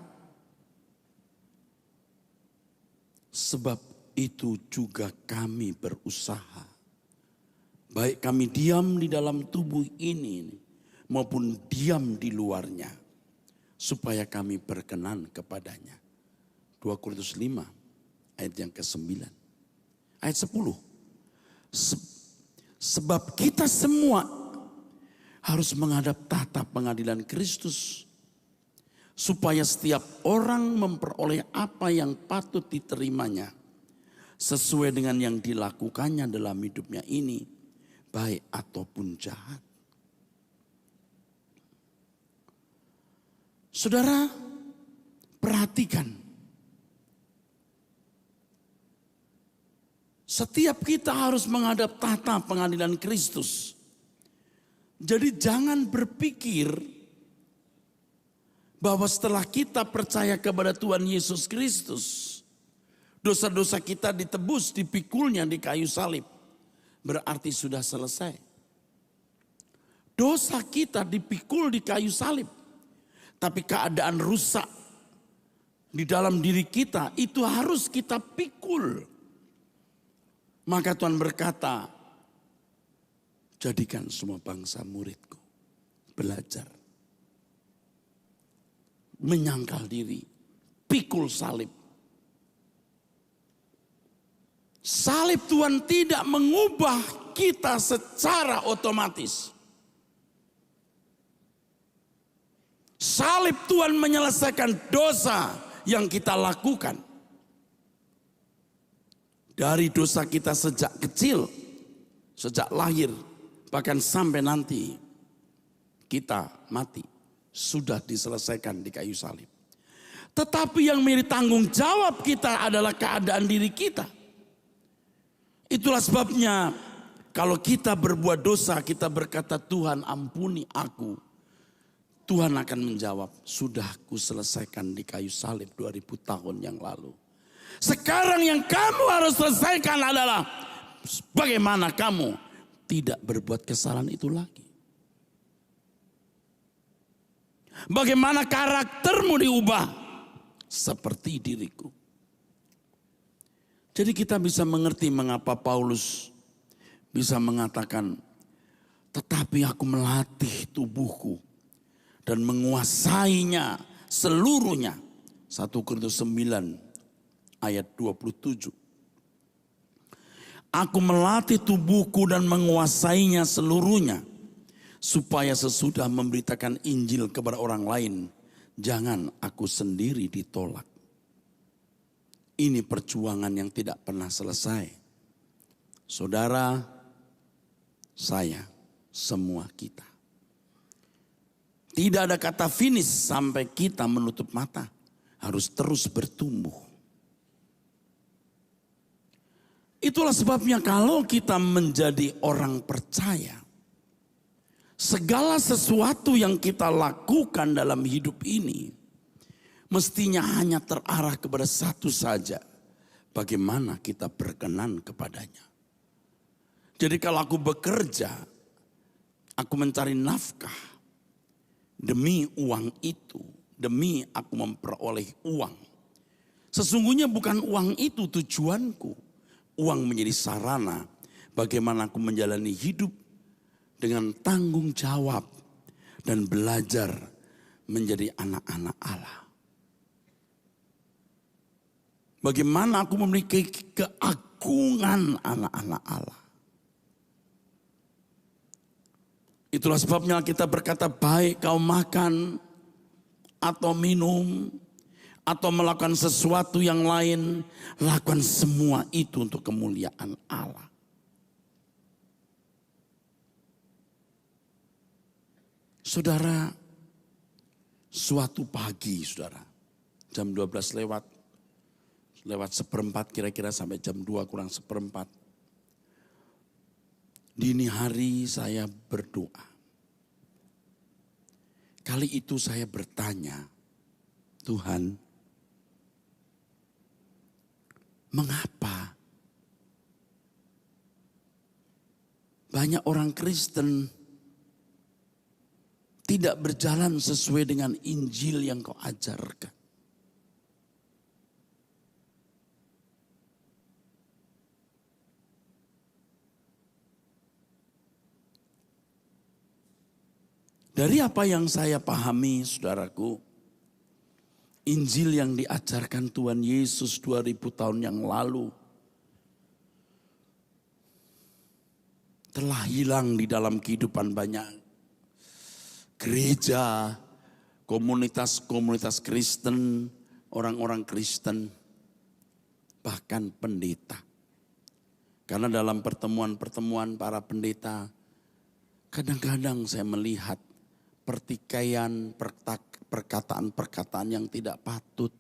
sebab itu juga kami berusaha. Baik kami diam di dalam tubuh ini maupun diam di luarnya. Supaya kami berkenan kepadanya. 2 Korintus 5 ayat yang ke-9. Ayat 10. Sebab kita semua harus menghadap tahta pengadilan Kristus. Supaya setiap orang memperoleh apa yang patut diterimanya. Sesuai dengan yang dilakukannya dalam hidupnya ini. Baik ataupun jahat. Saudara, perhatikan. Setiap kita harus menghadap tahta pengadilan Kristus. Jadi jangan berpikir bahwa setelah kita percaya kepada Tuhan Yesus Kristus, dosa-dosa kita ditebus, dipikulnya di kayu salib. Berarti sudah selesai. Dosa kita dipikul di kayu salib. Tapi keadaan rusak di dalam diri kita itu harus kita pikul. Maka Tuhan berkata, jadikan semua bangsa muridku. Belajar. Menyangkal diri. Pikul salib. Salib Tuhan tidak mengubah kita secara otomatis. Salib Tuhan menyelesaikan dosa yang kita lakukan. Dari dosa kita sejak kecil, sejak lahir, bahkan sampai nanti kita mati. Sudah diselesaikan di kayu salib. Tetapi yang menjadi tanggung jawab kita adalah keadaan diri kita. Itulah sebabnya kalau kita berbuat dosa, kita berkata, Tuhan ampuni aku. Tuhan akan menjawab, sudah kuselesaikan di kayu salib 2000 tahun yang lalu. Sekarang yang kamu harus selesaikan adalah bagaimana kamu tidak berbuat kesalahan itu lagi. Bagaimana karaktermu diubah seperti diriku. Jadi kita bisa mengerti mengapa Paulus bisa mengatakan, tetapi aku melatih tubuhku dan menguasainya seluruhnya. 1 Korintus 9 ayat 27. Aku melatih tubuhku dan menguasainya seluruhnya. Supaya sesudah memberitakan Injil kepada orang lain, jangan aku sendiri ditolak. Ini perjuangan yang tidak pernah selesai. Saudara, saya, semua kita. Tidak ada kata finish sampai kita menutup mata. Harus terus bertumbuh. Itulah sebabnya kalau kita menjadi orang percaya, segala sesuatu yang kita lakukan dalam hidup ini mestinya hanya terarah kepada satu saja. Bagaimana kita berkenan kepadanya. Jadi kalau aku bekerja, aku mencari nafkah demi uang itu, demi aku memperoleh uang. Sesungguhnya bukan uang itu tujuanku. Uang menjadi sarana bagaimana aku menjalani hidup dengan tanggung jawab dan belajar menjadi anak-anak Allah. Bagaimana aku memiliki keagungan anak-anak Allah. Itulah sebabnya kita berkata, baik kau makan atau minum atau melakukan sesuatu yang lain, lakukan semua itu untuk kemuliaan Allah. Saudara, suatu pagi saudara, jam 12 lewat seperempat kira-kira sampai jam 2 kurang seperempat. Dini hari saya berdoa. Kali itu saya bertanya, Tuhan, mengapa banyak orang Kristen tidak berjalan sesuai dengan Injil yang kau ajarkan? Dari apa yang saya pahami, saudaraku, Injil yang diajarkan Tuhan Yesus 2000 tahun yang lalu telah hilang di dalam kehidupan banyak gereja, komunitas-komunitas Kristen, orang-orang Kristen, bahkan pendeta. Karena dalam pertemuan-pertemuan para pendeta, kadang-kadang saya melihat pertikaian, perkataan-perkataan yang tidak patut.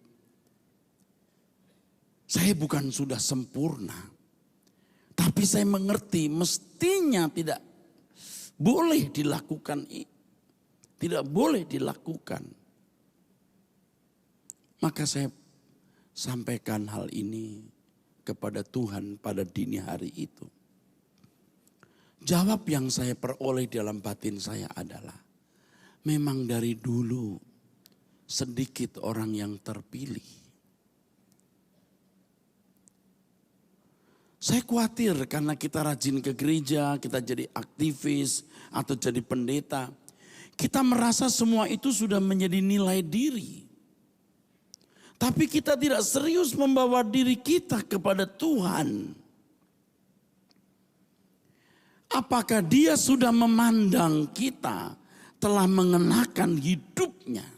Saya bukan sudah sempurna, tapi saya mengerti mestinya tidak boleh dilakukan. Tidak boleh dilakukan. Maka saya sampaikan hal ini kepada Tuhan pada dini hari itu. Jawab yang saya peroleh dalam batin saya adalah, memang dari dulu sedikit orang yang terpilih. Saya khawatir karena kita rajin ke gereja, kita jadi aktivis atau jadi pendeta. Kita merasa semua itu sudah menjadi nilai diri. Tapi kita tidak serius membawa diri kita kepada Tuhan. Apakah Dia sudah memandang kita telah mengenakan hidupnya?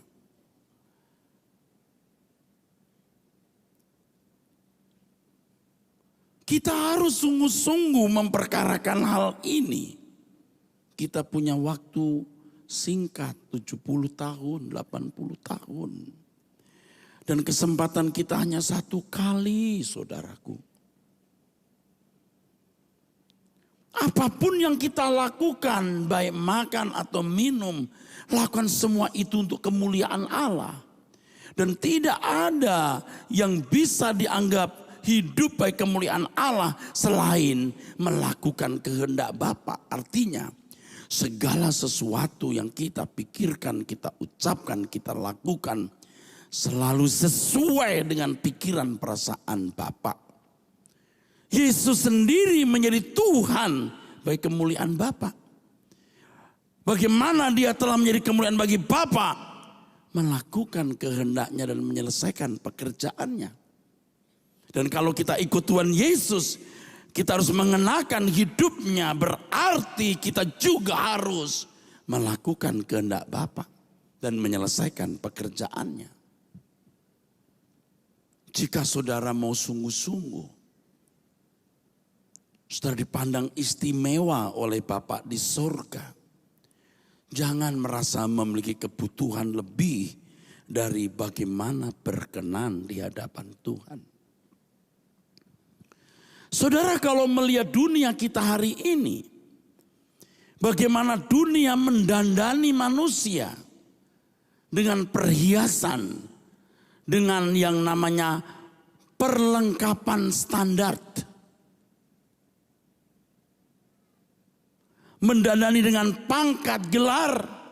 Kita harus sungguh-sungguh memperkarakan hal ini. Kita punya waktu singkat, 70 tahun, 80 tahun. Dan kesempatan kita hanya satu kali, saudaraku. Apapun yang kita lakukan, baik makan atau minum, lakukan semua itu untuk kemuliaan Allah. Dan tidak ada yang bisa dianggap hidup baik kemuliaan Allah selain melakukan kehendak Bapa. Artinya segala sesuatu yang kita pikirkan, kita ucapkan, kita lakukan selalu sesuai dengan pikiran perasaan Bapa. Yesus sendiri menjadi Tuhan bagi kemuliaan Bapa. Bagaimana Dia telah menjadi kemuliaan bagi Bapa? Melakukan kehendaknya dan menyelesaikan pekerjaannya. Dan kalau kita ikut Tuhan Yesus, kita harus mengenakan hidupnya, berarti kita juga harus melakukan kehendak Bapa dan menyelesaikan pekerjaannya. Jika saudara mau sungguh-sungguh, saudara dipandang istimewa oleh Bapa di surga, jangan merasa memiliki kebutuhan lebih dari bagaimana berkenan di hadapan Tuhan. Saudara, kalau melihat dunia kita hari ini, bagaimana dunia mendandani manusia dengan perhiasan, dengan yang namanya perlengkapan standar. mendandani dengan pangkat, gelar.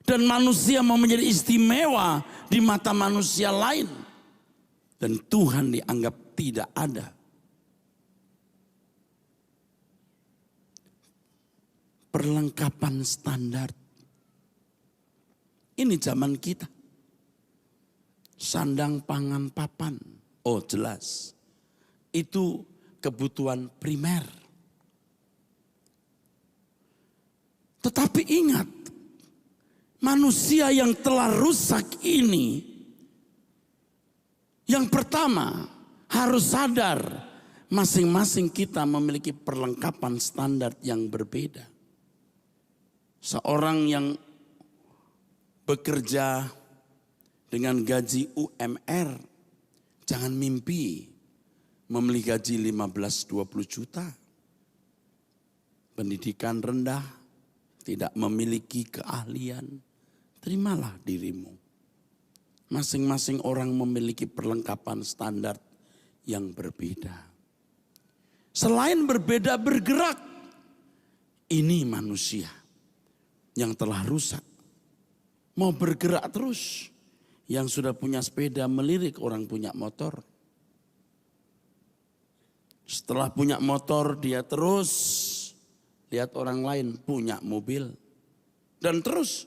Dan manusia mau menjadi istimewa di mata manusia lain. Dan Tuhan dianggap tidak ada. Perlengkapan standar. Ini zaman kita. Sandang, pangan, papan. Oh jelas. Itu kebutuhan primer. Tetapi ingat. Manusia yang telah rusak ini. Yang pertama harus sadar. Masing-masing kita memiliki perlengkapan standar yang berbeda. Seorang yang bekerja dengan gaji UMR, jangan mimpi membeli gaji 15-20 juta. Pendidikan rendah, tidak memiliki keahlian, terimalah dirimu. Masing-masing orang memiliki perlengkapan standar yang berbeda. Selain berbeda bergerak, ini manusia yang telah rusak. Mau bergerak terus. Yang sudah punya sepeda melirik orang punya motor. Setelah punya motor dia terus lihat orang lain punya mobil. Dan terus.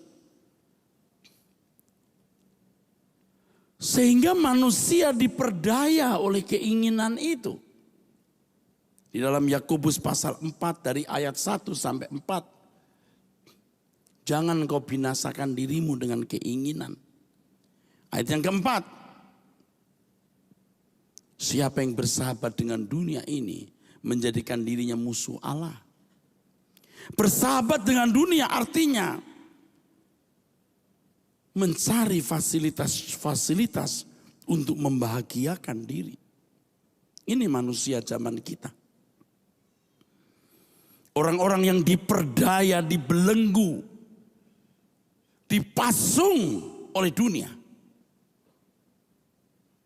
Sehingga manusia diperdaya oleh keinginan itu. Di dalam Yakobus pasal 4 dari ayat 1 sampai 4. Jangan kau binasakan dirimu dengan keinginan. Ayat yang keempat. Siapa yang bersahabat dengan dunia ini menjadikan dirinya musuh Allah. Bersahabat dengan dunia artinya mencari fasilitas-fasilitas untuk membahagiakan diri. Ini manusia zaman kita. Orang-orang yang diperdaya, dibelenggu, dipasung oleh dunia.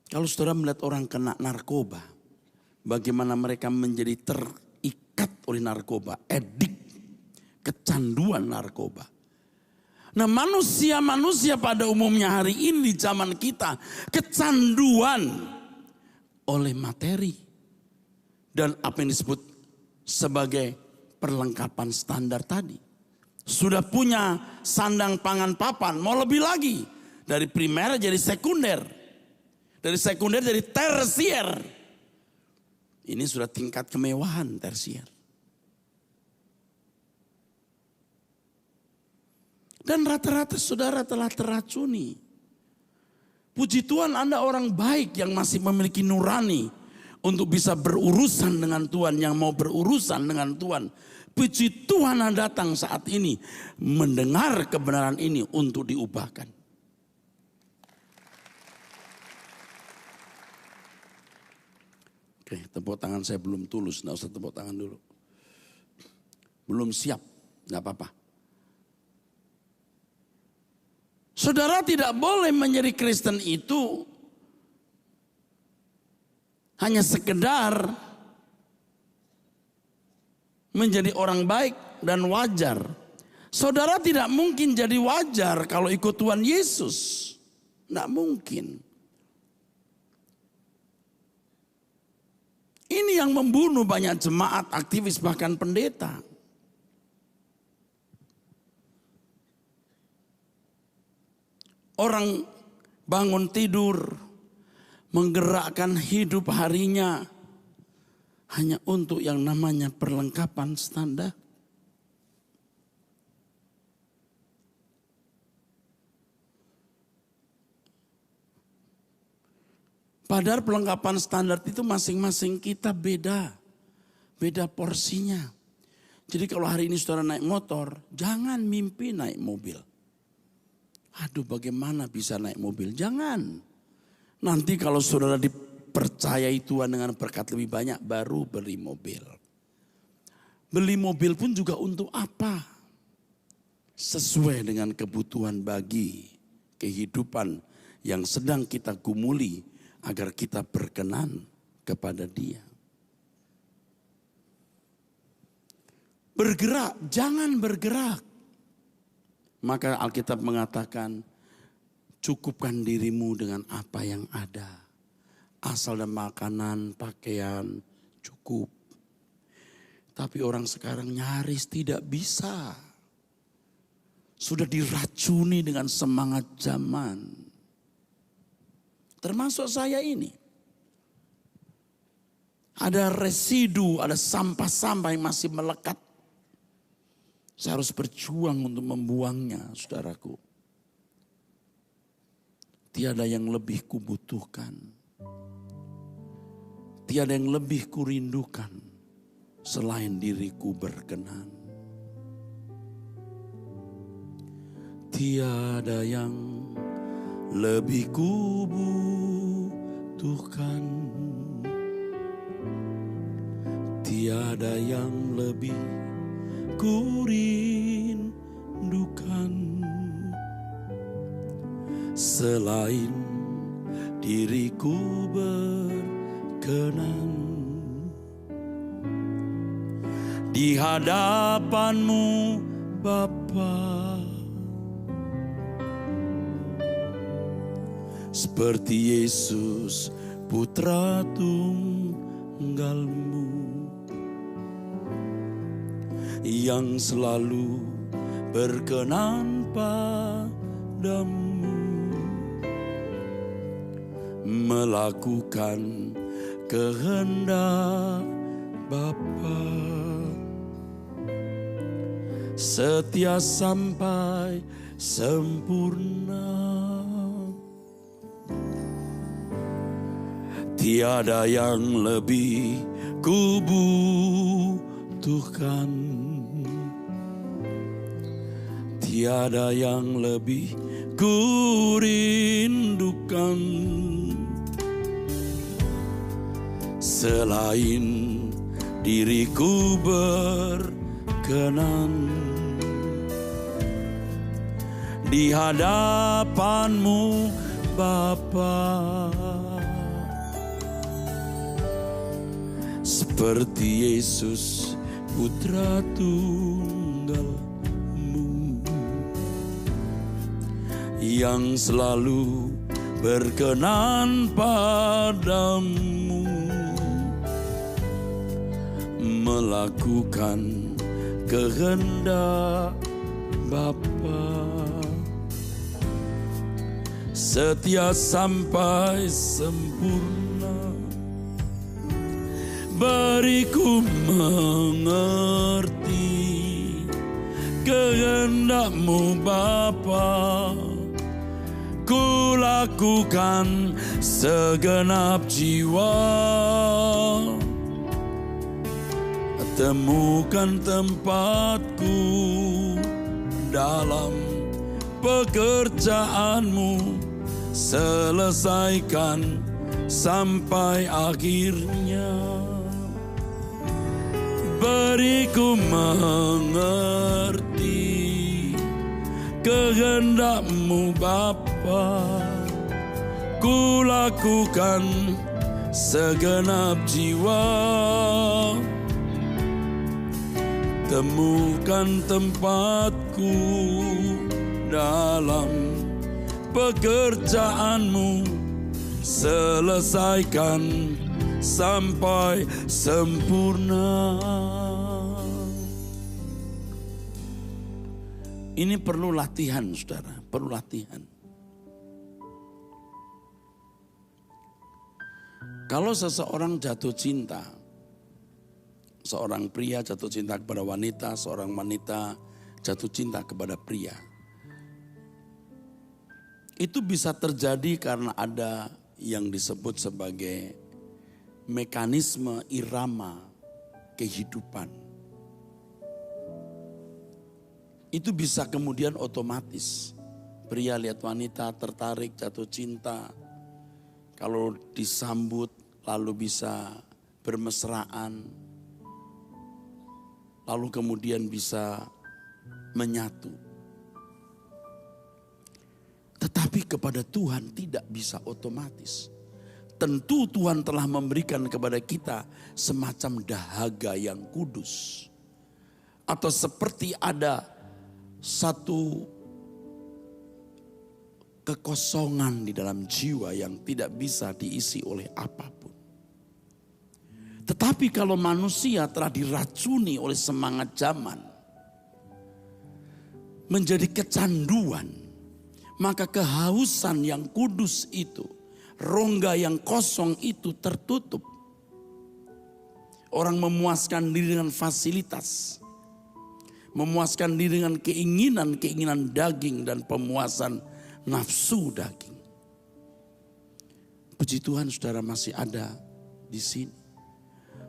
Kalau saudara melihat orang kena narkoba, bagaimana mereka menjadi terikat oleh narkoba, edik, kecanduan narkoba. Nah manusia-manusia pada umumnya hari ini di zaman kita kecanduan oleh materi. Dan apa yang disebut sebagai perlengkapan standar tadi. Sudah punya sandang pangan papan, mau lebih lagi. Dari primer jadi sekunder. Dari sekunder jadi tersier. Ini sudah tingkat kemewahan tersier. Dan rata-rata saudara telah teracuni. Puji Tuhan Anda orang baik yang masih memiliki nurani. Untuk bisa berurusan dengan Tuhan, yang mau berurusan dengan Tuhan. Puji Tuhan Anda datang saat ini mendengar kebenaran ini untuk diubahkan. Oke, tepuk tangan saya belum tulus, enggak usah tepuk tangan dulu. Belum siap, enggak apa-apa. Saudara tidak boleh menjadi Kristen itu hanya sekedar menjadi orang baik dan wajar. Saudara tidak mungkin jadi wajar kalau ikut Tuhan Yesus. Tidak mungkin. Ini yang membunuh banyak jemaat, aktivis, bahkan pendeta. Orang bangun tidur, menggerakkan hidup harinya hanya untuk yang namanya perlengkapan standar. Padahal perlengkapan standar itu masing-masing kita beda. Beda porsinya. Jadi kalau hari ini saudara naik motor, jangan mimpi naik mobil. Aduh bagaimana bisa naik mobil? Jangan. Nanti kalau saudara dipercayai Tuhan dengan berkat lebih banyak, baru beli mobil. Beli mobil pun juga untuk apa? Sesuai dengan kebutuhan bagi kehidupan yang sedang kita gumuli agar kita berkenan kepada Dia. bergerak, jangan bergerak. Maka Alkitab mengatakan, cukupkan dirimu dengan apa yang ada. Asal dan makanan, pakaian cukup. Tapi orang sekarang nyaris tidak bisa. Sudah diracuni dengan semangat zaman. Termasuk saya ini. Ada residu, ada sampah-sampah yang masih melekat. Saya harus berjuang untuk membuangnya, saudaraku. Tiada yang lebih kubutuhkan. Tiada yang lebih kurindukan selain diriku berkenan. Tiada yang lebih kubutuhkan. Tiada yang lebih kurindukan selain diriku berkenan di hadapanmu Bapa, seperti Yesus putra tunggalmu yang selalu berkenan padamu, melakukan kehendak Bapa, setia sampai sempurna. Tiada yang lebih kubutuhkan. Tiada yang lebih kurindukan selain diriku berkenan di hadapanmu Bapa, seperti Yesus putra tunggalmu yang selalu berkenan padamu, melakukan kehendak Bapa, setia sampai sempurna. Beriku mengerti kehendak-Mu Bapa, ku lakukan segenap jiwa. Temukan tempatku dalam pekerjaan-Mu, selesaikan sampai akhirnya. Beriku mengerti kehendak-Mu Bapa, ku lakukan segenap jiwa. Temukan tempatku dalam pekerjaan-Mu, selesaikan sampai sempurna. Ini perlu latihan, saudara, perlu latihan. Kalau seseorang jatuh cinta, seorang pria jatuh cinta kepada wanita, seorang wanita jatuh cinta kepada pria, itu bisa terjadi karena ada yang disebut sebagai mekanisme irama kehidupan. Itu bisa kemudian otomatis. Pria lihat wanita tertarik, jatuh cinta. Kalau disambut lalu bisa bermesraan. Lalu kemudian bisa menyatu. Tetapi kepada Tuhan tidak bisa otomatis. Tentu Tuhan telah memberikan kepada kita semacam dahaga yang kudus. atau seperti ada satu kekosongan di dalam jiwa yang tidak bisa diisi oleh apapun. Tetapi kalau manusia telah diracuni oleh semangat zaman, menjadi kecanduan, maka kehausan yang kudus itu, rongga yang kosong itu tertutup. Orang memuaskan diri dengan fasilitas, memuaskan diri dengan keinginan daging dan pemuasan nafsu daging. Puji Tuhan saudara masih ada di sini.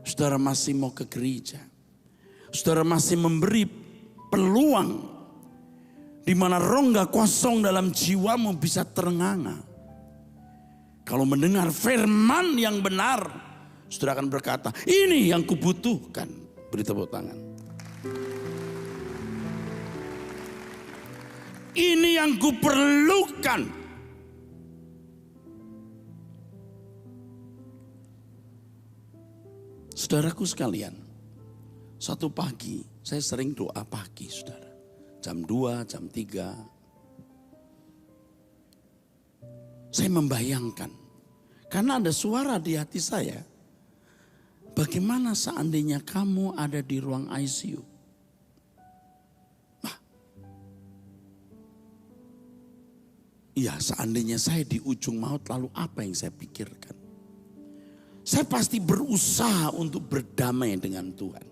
Saudara masih mau ke gereja. Saudara masih memberi peluang di mana rongga kosong dalam jiwamu bisa terenganga. Kalau mendengar firman yang benar, saudara akan berkata, ini yang kubutuhkan. Beri tepuk tangan. Ini yang kuperlukan. Saudaraku sekalian, satu pagi saya sering doa pagi, saudara. Jam 2, jam 3. Saya membayangkan, karena ada suara di hati saya. Bagaimana seandainya kamu ada di ruang ICU? Iya, seandainya saya di ujung maut, lalu apa yang saya pikirkan? Saya pasti berusaha untuk berdamai dengan Tuhan.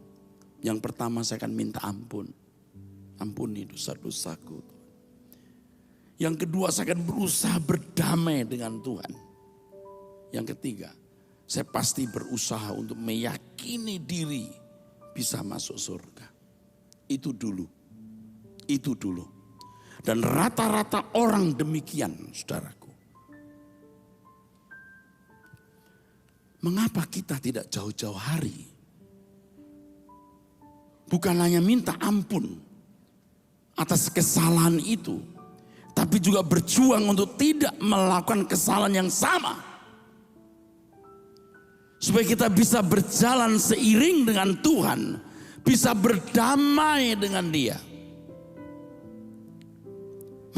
Yang pertama saya akan minta ampun. Ampuni dosa-dosaku. Yang kedua saya akan berusaha berdamai dengan Tuhan. Yang ketiga, saya pasti berusaha untuk meyakini diri bisa masuk surga. Itu dulu. Dan rata-rata orang demikian, saudaraku. Mengapa kita tidak jauh-jauh hari? Bukan hanya minta ampun atas kesalahan itu, tapi juga berjuang untuk tidak melakukan kesalahan yang sama. Supaya kita bisa berjalan seiring dengan Tuhan, bisa berdamai dengan Dia.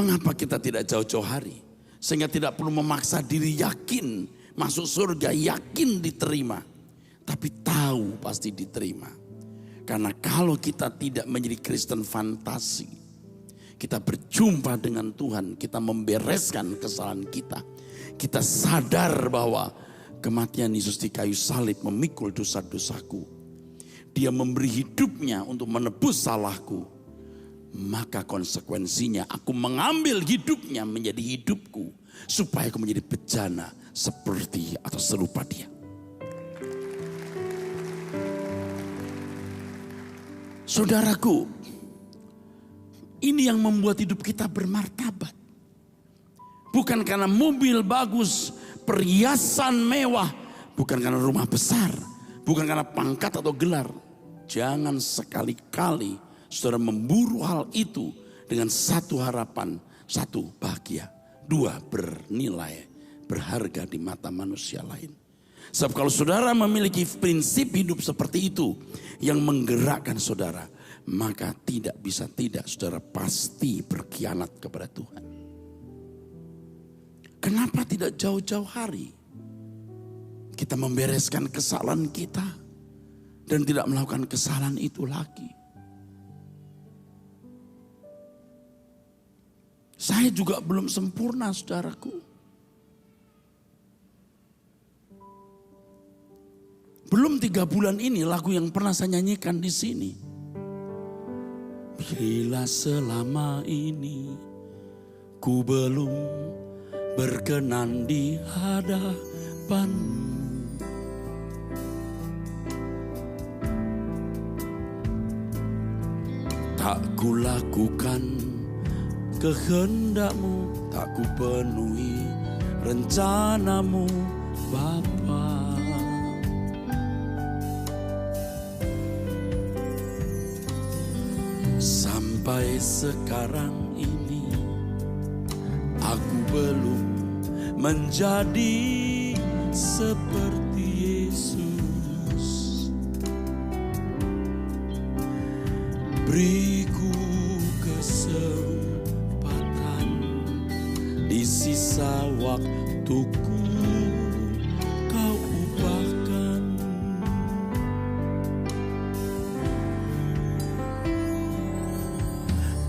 Mengapa kita tidak jauh-jauh hari? Sehingga tidak perlu memaksa diri yakin masuk surga, yakin diterima. Tapi tahu pasti diterima. Karena kalau kita tidak menjadi Kristen fantasi, kita berjumpa dengan Tuhan, kita membereskan kesalahan kita. Kita sadar bahwa kematian Yesus di kayu salib memikul dosa-dosaku. Dia memberi hidupnya untuk menebus salahku. Maka konsekuensinya aku mengambil hidupnya menjadi hidupku. Supaya aku menjadi bejana seperti atau serupa Dia. Saudaraku, ini yang membuat hidup kita bermartabat. Bukan karena mobil bagus, perhiasan mewah, bukan karena rumah besar, bukan karena pangkat atau gelar. Jangan sekali-kali saudara memburu hal itu dengan satu harapan, satu bahagia, dua bernilai, berharga di mata manusia lain. Sebab kalau saudara memiliki prinsip hidup seperti itu yang menggerakkan saudara, maka tidak bisa tidak saudara pasti berkhianat kepada Tuhan. Kenapa tidak jauh-jauh hari kita membereskan kesalahan kita dan tidak melakukan kesalahan itu lagi? Saya juga belum sempurna, saudaraku. Belum 3 bulan ini lagu yang pernah saya nyanyikan di sini. Bila selama ini ku belum berkenan di hadapan-Mu, tak ku lakukan kehendak-Mu, tak ku penuhi rencana-Mu, Bapa. Sampai sekarang ini aku belum menjadi seperti Yesus. Beriku kesempatan di sisa waktuku, Kau ubahkan.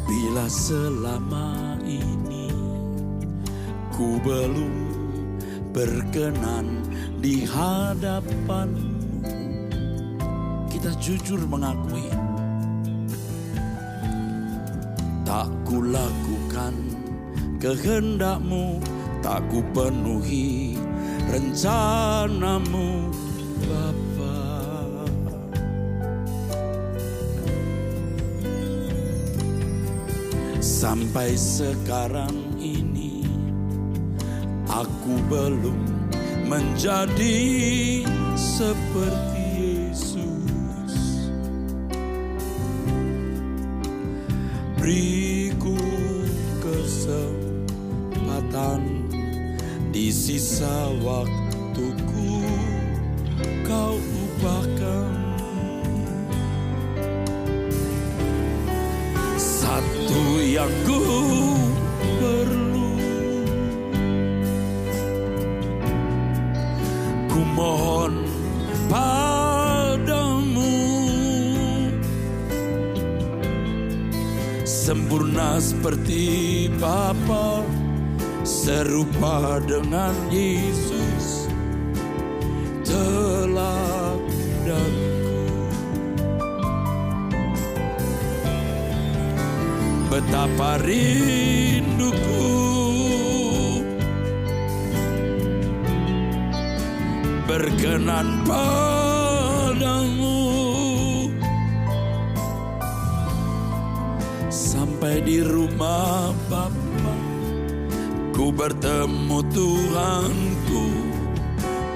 Bila selama ini ku belum berkenan di hadapan-Mu, kita jujur mengakui tak ku lakukan kehendak-Mu, tak ku penuhi rencana-Mu, Bapa. Sampai sekarang ini aku belum menjadi seperti Yesus. Beriku kesempatan di sisa waktuku, Kau ubahkan. Satu yang ku perlu, ku mohon padamu, sempurna seperti Bapa, serupa dengan Yesus teladanku. Betapa rinduku berkenan padamu, sampai di rumah Bapa ku bertemu Tuhanku,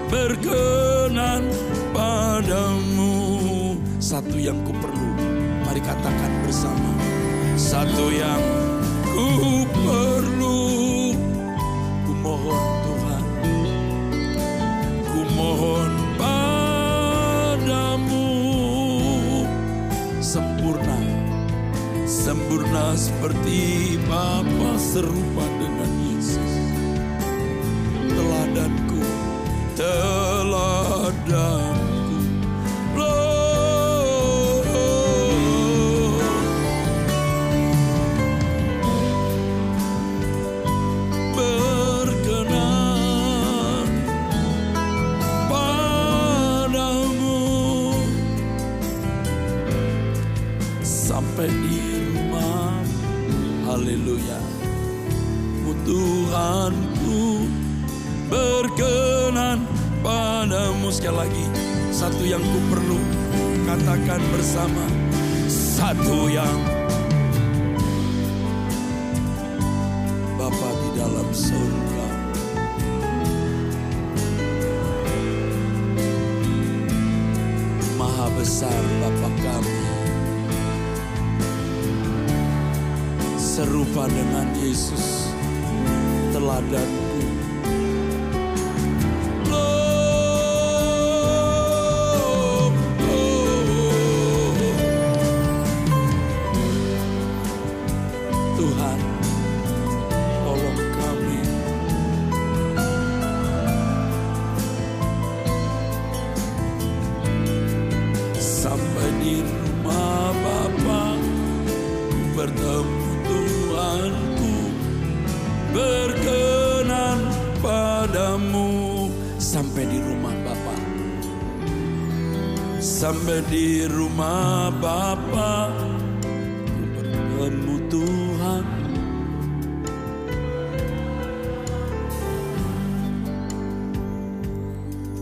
berkenan padamu. Satu yang ku perlu, mari katakan bersama. Satu yang ku perlu, ku mohon Tuhan, ku mohon padamu, sempurna, sempurna seperti Bapa, serupa dengan Yesus. Teladanku, teladanku, sampai di rumah. Haleluya. Tuhanku berkenan padamu. Sekali lagi, satu yang ku perlu, katakan bersama. Satu yang Bapa di dalam surga, Maha besar Bapa kami, serupa dengan Yesus teladanku. Tuhan, tolong kami. Sampai di rumah Bapa bertemu Tuhanku, berkenan padamu. Sampai di rumah Bapa, sampai di rumah Bapa bertemu Tuhan.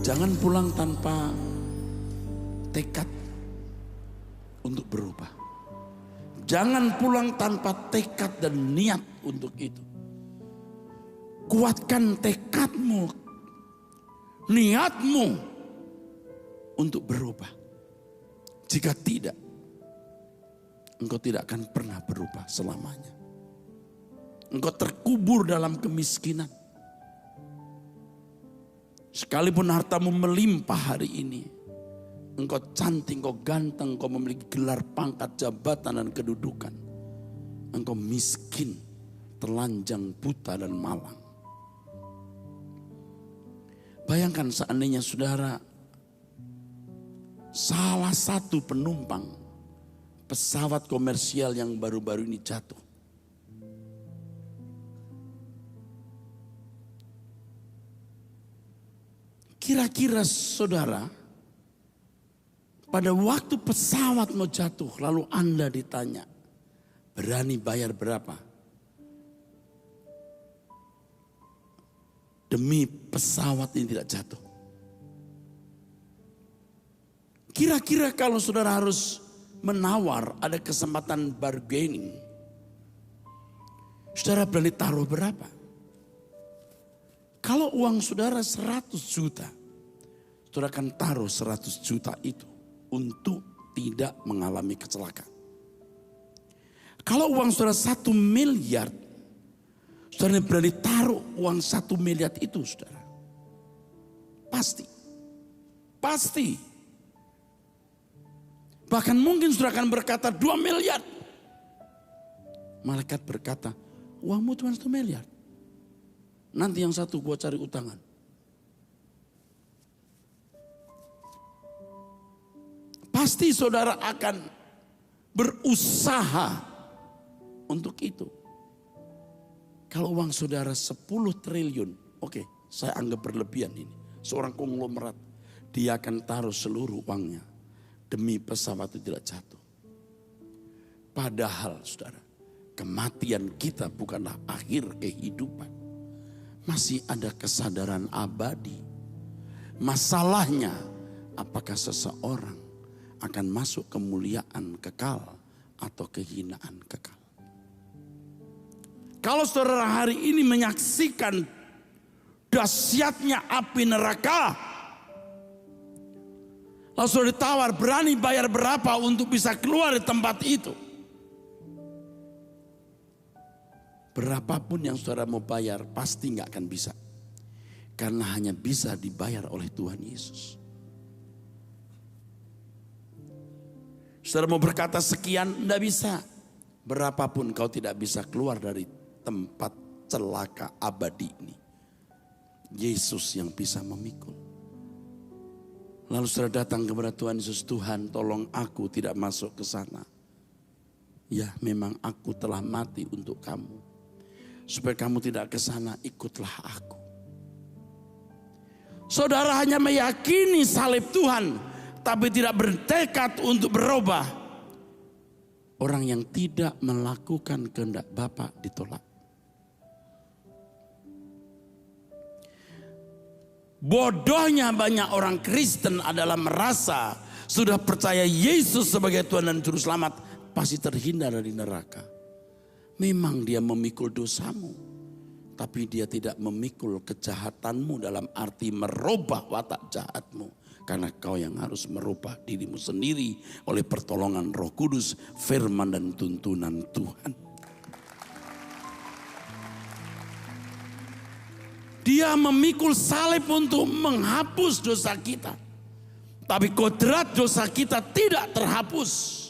Jangan pulang tanpa tekad untuk berubah. Jangan pulang tanpa tekad dan niat untuk itu. Kuatkan tekadmu, niatmu untuk berubah. Jika tidak, engkau tidak akan pernah berubah selamanya. Engkau terkubur dalam kemiskinan. Sekalipun hartamu melimpah hari ini, engkau cantik, engkau ganteng, engkau memiliki gelar, pangkat, jabatan, dan kedudukan. Engkau miskin, telanjang, buta, dan malang. Bayangkan seandainya saudara salah satu penumpang pesawat komersial yang baru-baru ini jatuh. Kira-kira saudara, pada waktu pesawat mau jatuh, lalu Anda ditanya, berani bayar berapa? Demi pesawat ini tidak jatuh. Kira-kira kalau saudara harus menawar, ada kesempatan bargaining, saudara berani taruh berapa? Kalau uang saudara 100 juta, saudara akan taruh 100 juta itu untuk tidak mengalami kecelakaan. Kalau uang saudara 1 miliar, saudara berani taruh uang 1 miliar itu, saudara. Pasti. Pasti. Bahkan mungkin saudara akan berkata 2 miliar. Malaikat berkata, uangmu cuma 1 miliar. Nanti yang satu gua cari utangan. Pasti saudara akan berusaha untuk itu. Kalau uang saudara 10 triliun, oke, saya anggap berlebihan ini. Seorang konglomerat, dia akan taruh seluruh uangnya demi pesawat itu tidak jatuh. Padahal saudara, kematian kita bukanlah akhir kehidupan. Masih ada kesadaran abadi. Masalahnya, apakah seseorang akan masuk kemuliaan kekal atau kehinaan kekal? Kalau saudara hari ini menyaksikan dahsyatnya api neraka, lalu saudara ditawar, berani bayar berapa untuk bisa keluar dari tempat itu? Berapapun yang saudara mau bayar pasti nggak akan bisa. Karena hanya bisa dibayar oleh Tuhan Yesus. Saudara mau berkata sekian, nggak bisa. Berapapun kau tidak bisa keluar dari tempat celaka abadi ini. Yesus yang bisa memikul. Lalu saudara datang kepada Tuhan Yesus, Tuhan tolong aku tidak masuk ke sana. Ya memang aku telah mati untuk kamu. Supaya kamu tidak ke sana, ikutlah aku. Saudara hanya meyakini salib Tuhan, tapi tidak bertekad untuk berubah. Orang yang tidak melakukan kehendak Bapa ditolak. Bodohnya banyak orang Kristen adalah merasa sudah percaya Yesus sebagai Tuhan dan Juru Selamat, pasti terhindar dari neraka. Memang dia memikul dosamu, tapi dia tidak memikul kejahatanmu dalam arti merubah watak jahatmu. Karena kau yang harus merubah dirimu sendiri oleh pertolongan Roh Kudus, firman dan tuntunan Tuhan. Dia memikul salib untuk menghapus dosa kita. Tapi kodrat dosa kita tidak terhapus.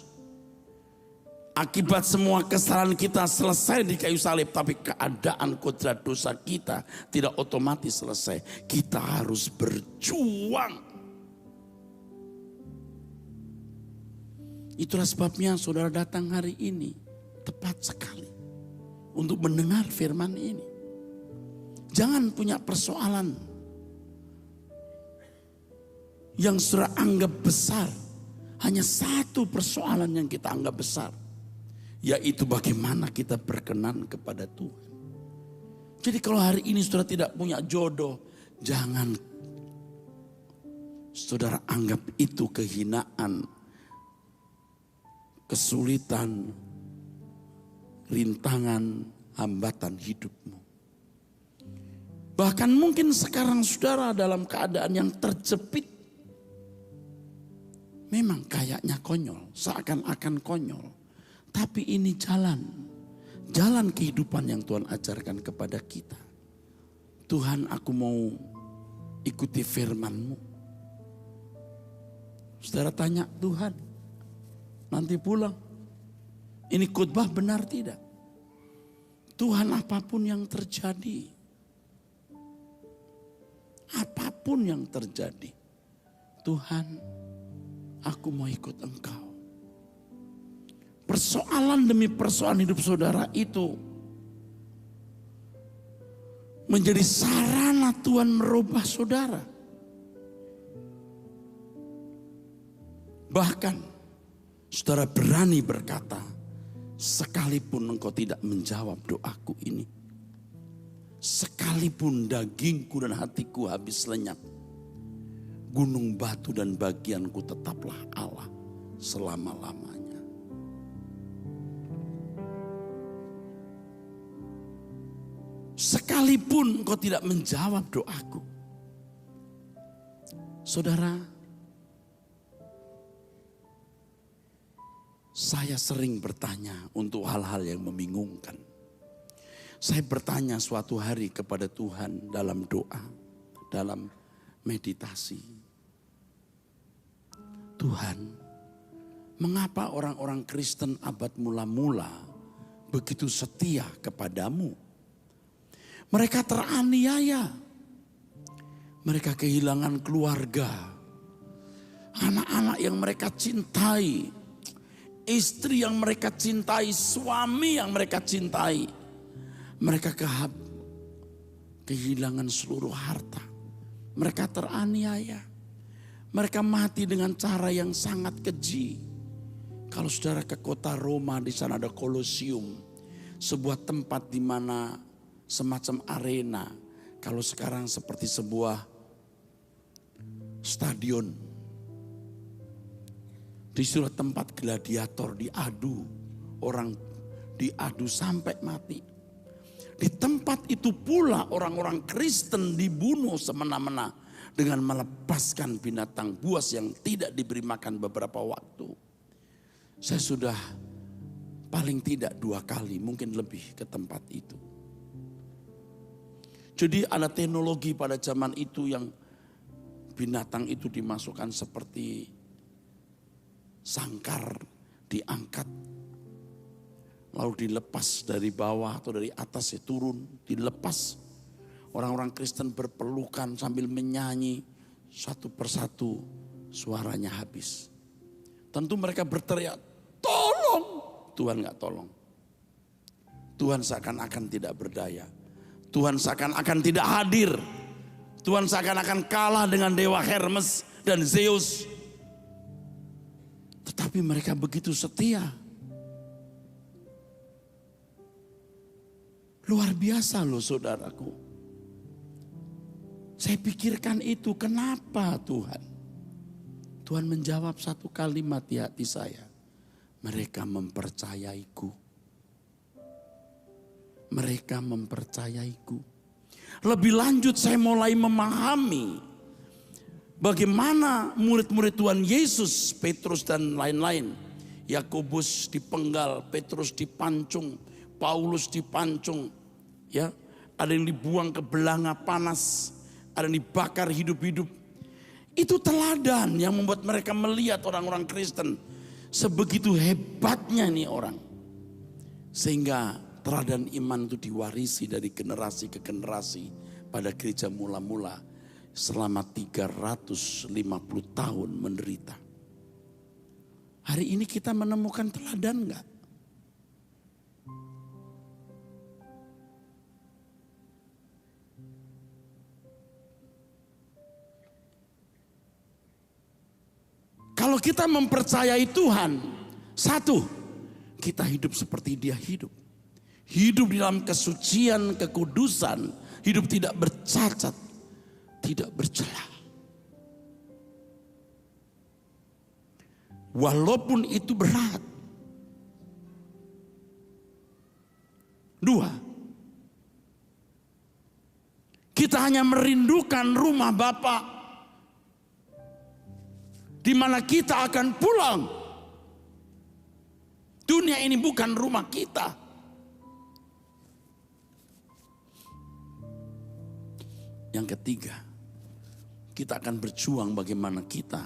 Akibat semua kesalahan kita selesai di kayu salib, tapi keadaan kodrat dosa kita tidak otomatis selesai. Kita harus berjuang. Itulah sebabnya saudara datang hari ini tepat sekali untuk mendengar firman ini. Jangan punya persoalan yang saudara anggap besar. Hanya satu persoalan yang kita anggap besar. Yaitu bagaimana kita berkenan kepada Tuhan. Jadi kalau hari ini saudara tidak punya jodoh, jangan saudara anggap itu kehinaan, kesulitan, rintangan, hambatan hidupmu. Bahkan mungkin sekarang saudara dalam keadaan yang terjepit. Memang kayaknya konyol, seakan-akan konyol. Tapi ini jalan kehidupan yang Tuhan ajarkan kepada kita. Tuhan, aku mau ikuti firman-Mu. Saudara tanya, Tuhan, nanti pulang, ini khotbah benar tidak? Tuhan, apapun yang terjadi, apapun yang terjadi, Tuhan, aku mau ikut Engkau. Persoalan demi persoalan hidup saudara itu menjadi sarana Tuhan merubah saudara. Bahkan saudara berani berkata, sekalipun engkau tidak menjawab doaku ini, sekalipun dagingku dan hatiku habis lenyap, gunung batu dan bagianku tetaplah Allah selama-lamanya. Sekalipun engkau tidak menjawab doaku, saudara, saya sering bertanya untuk hal-hal yang membingungkan. Saya bertanya suatu hari kepada Tuhan dalam doa, dalam meditasi. Tuhan, mengapa orang-orang Kristen abad mula-mula begitu setia kepadamu? Mereka teraniaya. Mereka kehilangan keluarga. Anak-anak yang mereka cintai. Istri yang mereka cintai, suami yang mereka cintai. Mereka kehilangan seluruh harta. Mereka teraniaya. Mereka mati dengan cara yang sangat keji. Kalau saudara ke kota Roma, di sana ada Kolosium. Sebuah tempat di mana semacam arena. Kalau sekarang seperti sebuah stadion. Di suatu tempat gladiator diadu, orang diadu sampai mati. Di tempat itu pula orang-orang Kristen dibunuh semena-mena dengan melepaskan binatang buas yang tidak diberi makan beberapa waktu. Saya sudah paling tidak 2 kali, mungkin lebih ke tempat itu. Jadi ada teknologi pada zaman itu yang binatang itu dimasukkan seperti sangkar, diangkat, lalu dilepas dari bawah atau dari atas, ya turun, dilepas. Orang-orang Kristen berpelukan sambil menyanyi, satu persatu suaranya habis. Tentu mereka berteriak, tolong. Tuhan gak tolong. Tuhan seakan-akan tidak berdaya. Tuhan seakan-akan tidak hadir. Tuhan seakan-akan kalah dengan dewa Hermes dan Zeus. Tetapi mereka begitu setia. Luar biasa loh saudaraku. Saya pikirkan itu, kenapa Tuhan? Tuhan menjawab satu kalimat di hati saya. Mereka mempercayaiku. Mereka mempercayaiku. Lebih lanjut saya mulai memahami bagaimana murid-murid Tuhan Yesus, Petrus dan lain-lain. Yakobus dipenggal, Petrus dipancung, Paulus dipancung. Ya, ada yang dibuang ke belanga panas, ada yang dibakar hidup-hidup. Itu teladan yang membuat mereka melihat orang-orang Kristen sebegitu hebatnya nih orang. Sehingga teladan iman itu diwarisi dari generasi ke generasi pada gereja mula-mula selama 350 tahun menderita. Hari ini kita menemukan teladan enggak? Kalau kita mempercayai Tuhan, satu, kita hidup seperti Dia hidup. Hidup di dalam kesucian, kekudusan, hidup tidak bercacat, tidak bercela. Walaupun itu berat. 2, kita hanya merindukan rumah Bapa di mana kita akan pulang. Dunia ini bukan rumah kita. Yang ketiga, kita akan berjuang bagaimana kita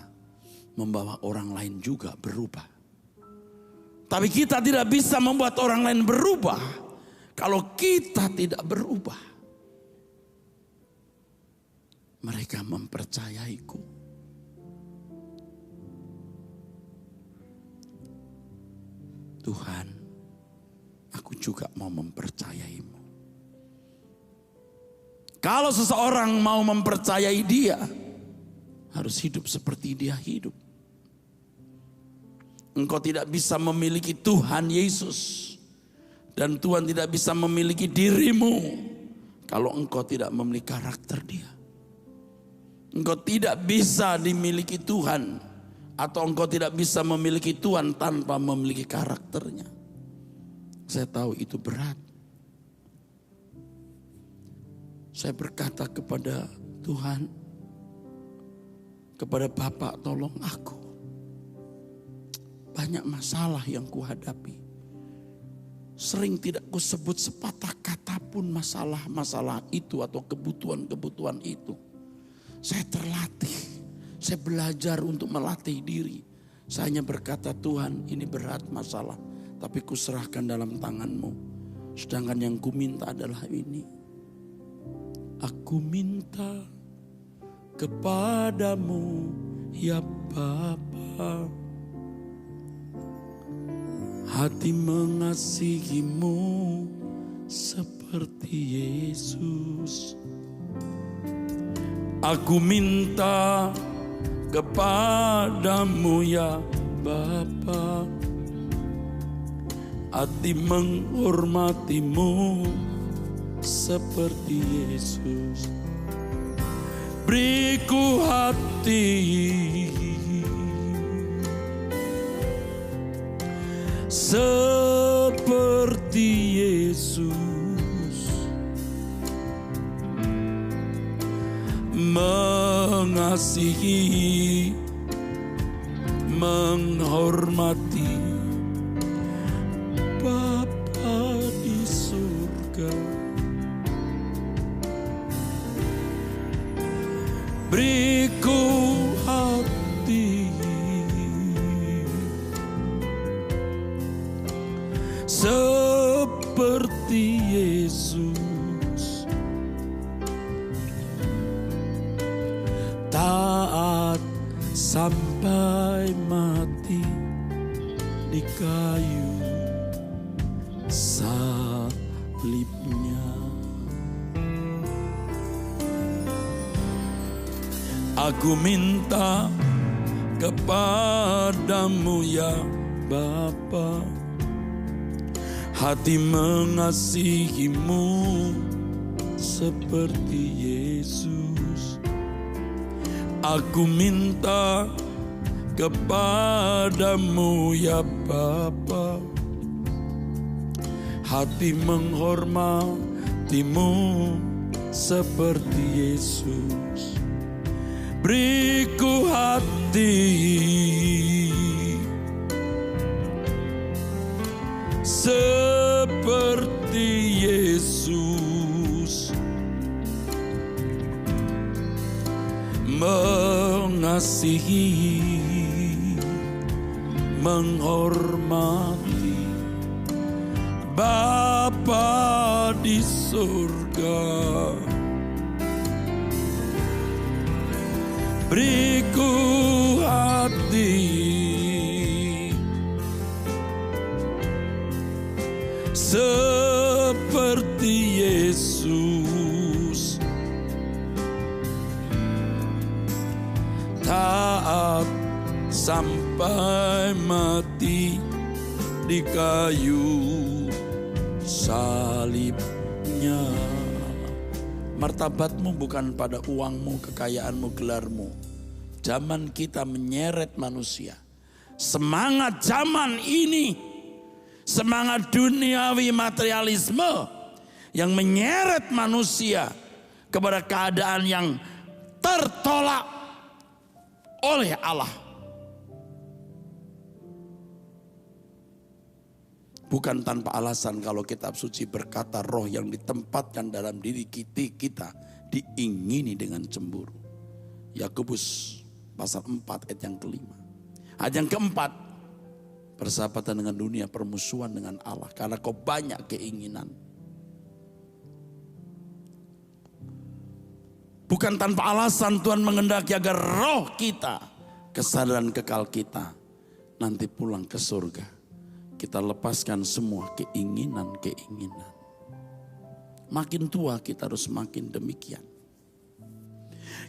membawa orang lain juga berubah. Tapi kita tidak bisa membuat orang lain berubah kalau kita tidak berubah. Mereka mempercayaiku. Tuhan, aku juga mau mempercayaimu. Kalau seseorang mau mempercayai Dia, harus hidup seperti Dia hidup. Engkau tidak bisa memiliki Tuhan Yesus, dan Tuhan tidak bisa memiliki dirimu kalau engkau tidak memiliki karakter Dia. Engkau tidak bisa dimiliki Tuhan, atau engkau tidak bisa memiliki Tuhan tanpa memiliki karakternya. Saya tahu itu berat. Saya berkata kepada Tuhan, kepada Bapak, tolong aku. Banyak masalah yang kuhadapi. Sering tidak kusebut sepatah kata pun masalah-masalah itu atau kebutuhan-kebutuhan itu. Saya terlatih, saya belajar untuk melatih diri. Saya hanya berkata, Tuhan, ini berat masalah, tapi kuserahkan dalam tangan-Mu. Sedangkan yang ku minta adalah ini. Aku minta kepadamu ya Bapa, hati mengasihimu seperti Yesus. Aku minta kepadamu ya Bapa, hati menghormatimu seperti Yesus. Beriku hati seperti Yesus, mengasihi, menghormati Bapa di surga. Beriku hati seperti Yesus, taat sampai mati di kayu salibnya. Aku minta kepadamu ya Bapa, hati mengasihimu seperti Yesus. Aku minta kepadamu ya Bapa, hati menghormatimu seperti Yesus. Beriku hati seperti Yesus, mengasihi, menghormati Bapa di surga. Beriku hati seperti Yesus, taat sampai mati di kayu salibnya. Martabatmu bukan pada uangmu, kekayaanmu, gelarmu. Zaman kita menyeret manusia. Semangat zaman ini, semangat duniawi materialisme yang menyeret manusia kepada keadaan yang tertolak oleh Allah. Bukan tanpa alasan kalau kitab suci berkata roh yang ditempatkan dalam diri kita diingini dengan cemburu. Yakobus pasal 4 ayat yang kelima. Ayat yang keempat, persahabatan dengan dunia, permusuhan dengan Allah. Karena kau banyak keinginan. Bukan tanpa alasan Tuhan mengendaki agar roh kita, kesadaran kekal kita, nanti pulang ke surga. Kita lepaskan semua keinginan-keinginan. Makin tua kita harus makin demikian.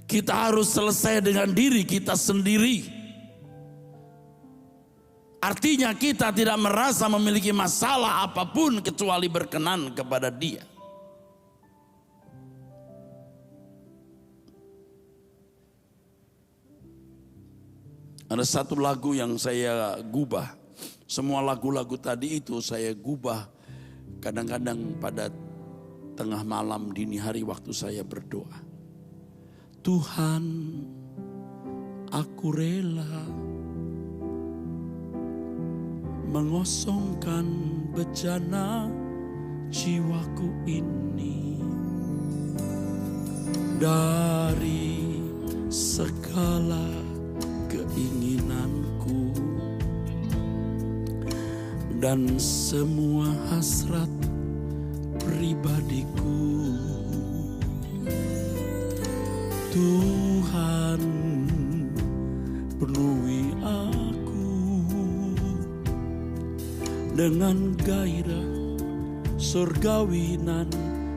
Kita harus selesai dengan diri kita sendiri. Artinya kita tidak merasa memiliki masalah apapun kecuali berkenan kepada Dia. Ada satu lagu yang saya gubah. Semua lagu-lagu tadi itu saya gubah kadang-kadang pada tengah malam dini hari waktu saya berdoa. Tuhan, aku rela mengosongkan bejana jiwaku ini dari segala keinginanku dan semua hasrat pribadiku. Tuhan, penuhi aku dengan gairah surgawi nan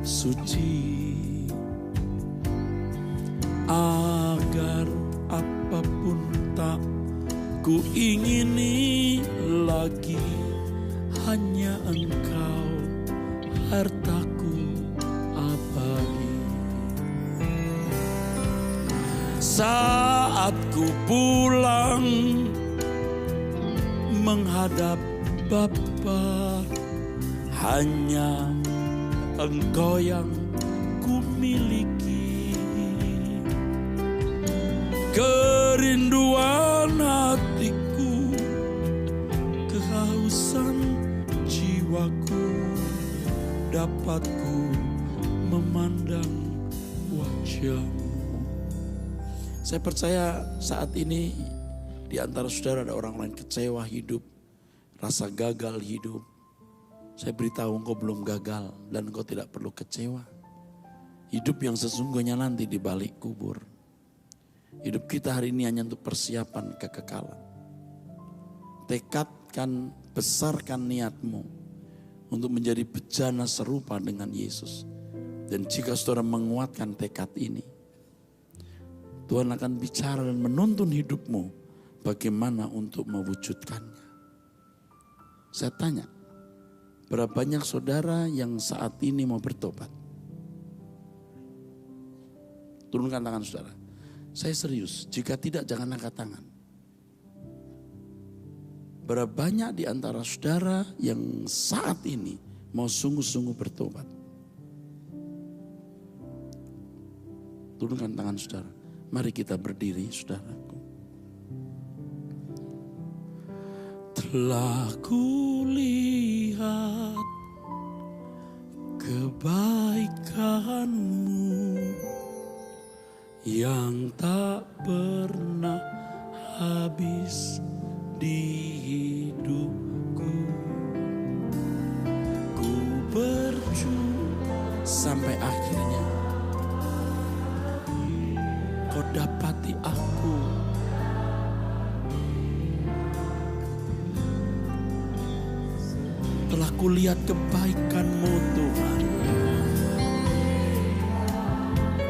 suci, agar apapun tak ku ingini lagi, hanya Engkau hartaku abadi. Saat ku pulang menghadap Bapa, hanya Engkau yang ku miliki. Kerinduan hatiku, kehausan jiwaku, dapat ku memandang wajah-Mu. Saya percaya saat ini di antara saudara ada orang lain kecewa hidup, rasa gagal hidup. Saya beritahu engkau belum gagal dan engkau tidak perlu kecewa. Hidup yang sesungguhnya nanti di balik kubur. Hidup kita hari ini hanya untuk persiapan kekekalan. Tekadkan, besarkan niatmu untuk menjadi bejana serupa dengan Yesus. Dan jika saudara menguatkan tekad ini, Tuhan akan bicara dan menuntun hidupmu bagaimana untuk mewujudkannya. Saya tanya, berapa banyak saudara yang saat ini mau bertobat? Turunkan tangan saudara. Saya serius, jika tidak jangan angkat tangan. Berapa banyak di antara saudara yang saat ini mau sungguh-sungguh bertobat? Turunkan tangan saudara. Mari kita berdiri, saudaraku. Telah kulihat kebaikan-Mu yang tak pernah habis di hidupku. Ku berjuang sampai akhirnya Kau dapati aku. Telah kulihat kebaikan-Mu Tuhan.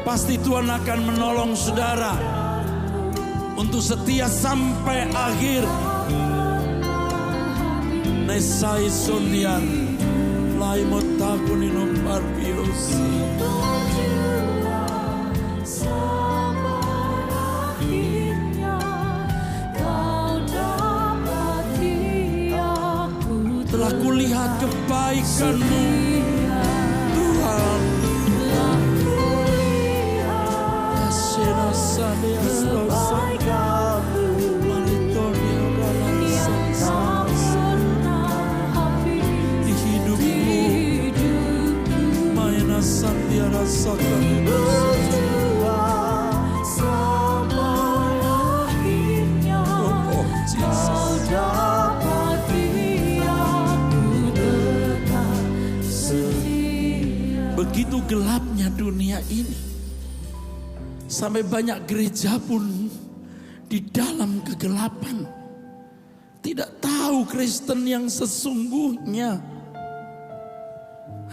Pasti Tuhan akan menolong saudara untuk setia sampai akhir. Nesai sundian lai motakunino barbiosi. Telah kulihat kebaikan-Mu Tuhan. Di hidupku Maina Santia rasakan sampai akhirnya. begitu gelapnya dunia ini. Sampai banyak gereja pun di dalam kegelapan. Tidak tahu Kristen yang sesungguhnya.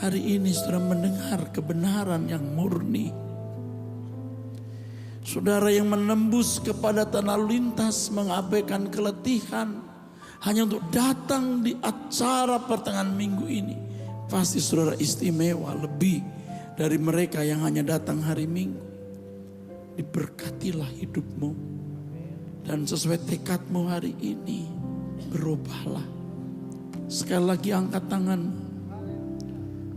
Hari ini saudara mendengar kebenaran yang murni. Saudara yang menembus kepada tanah lintas, mengabaikan keletihan hanya untuk datang di acara pertengahan minggu ini. Pasti saudara istimewa lebih dari mereka yang hanya datang hari Minggu. Diberkatilah hidupmu. Dan sesuai tekadmu hari ini, berubahlah. Sekali lagi angkat tanganmu.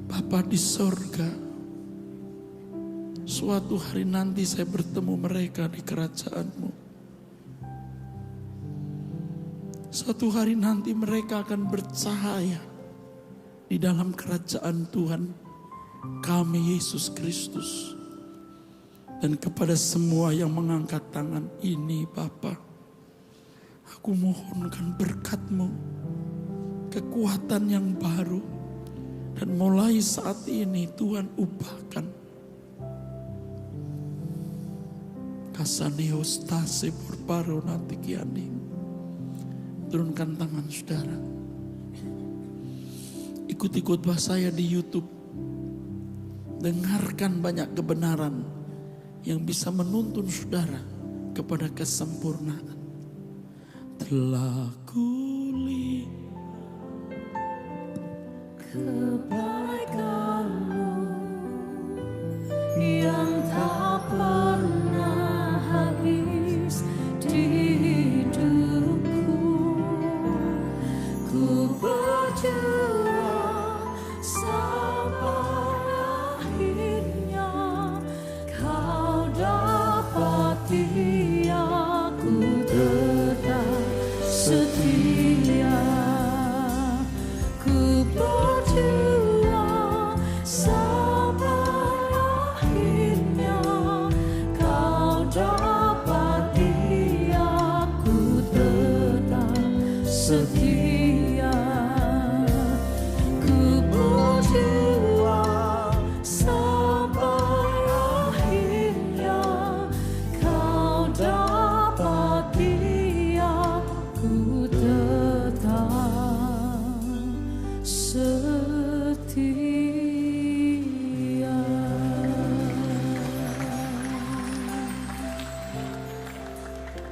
Bapa di sorga, suatu hari nanti saya bertemu mereka di kerajaan-Mu. Suatu hari nanti mereka akan bercahaya di dalam kerajaan Tuhan kami Yesus Kristus. Dan kepada semua yang mengangkat tangan ini Bapa, aku mohonkan berkat-Mu, kekuatan yang baru. Dan mulai saat ini Tuhan ubahkan. Kasaneos tase purparo nanti kiani. Turunkan tangan saudara. Ikuti khotbah saya di YouTube. Dengarkan banyak kebenaran yang bisa menuntun saudara kepada kesempurnaan. Telah kulihat kebaikan-Mu yang tak pernah habis di hidupku. Ku berjuang sampai akhirnya Kau dapati aku tetap setia. Ku berjuang sampai akhirnya Kau dapati aku tetap setia. Ku berjuang sampai akhirnya Kau dapati aku tetap setia.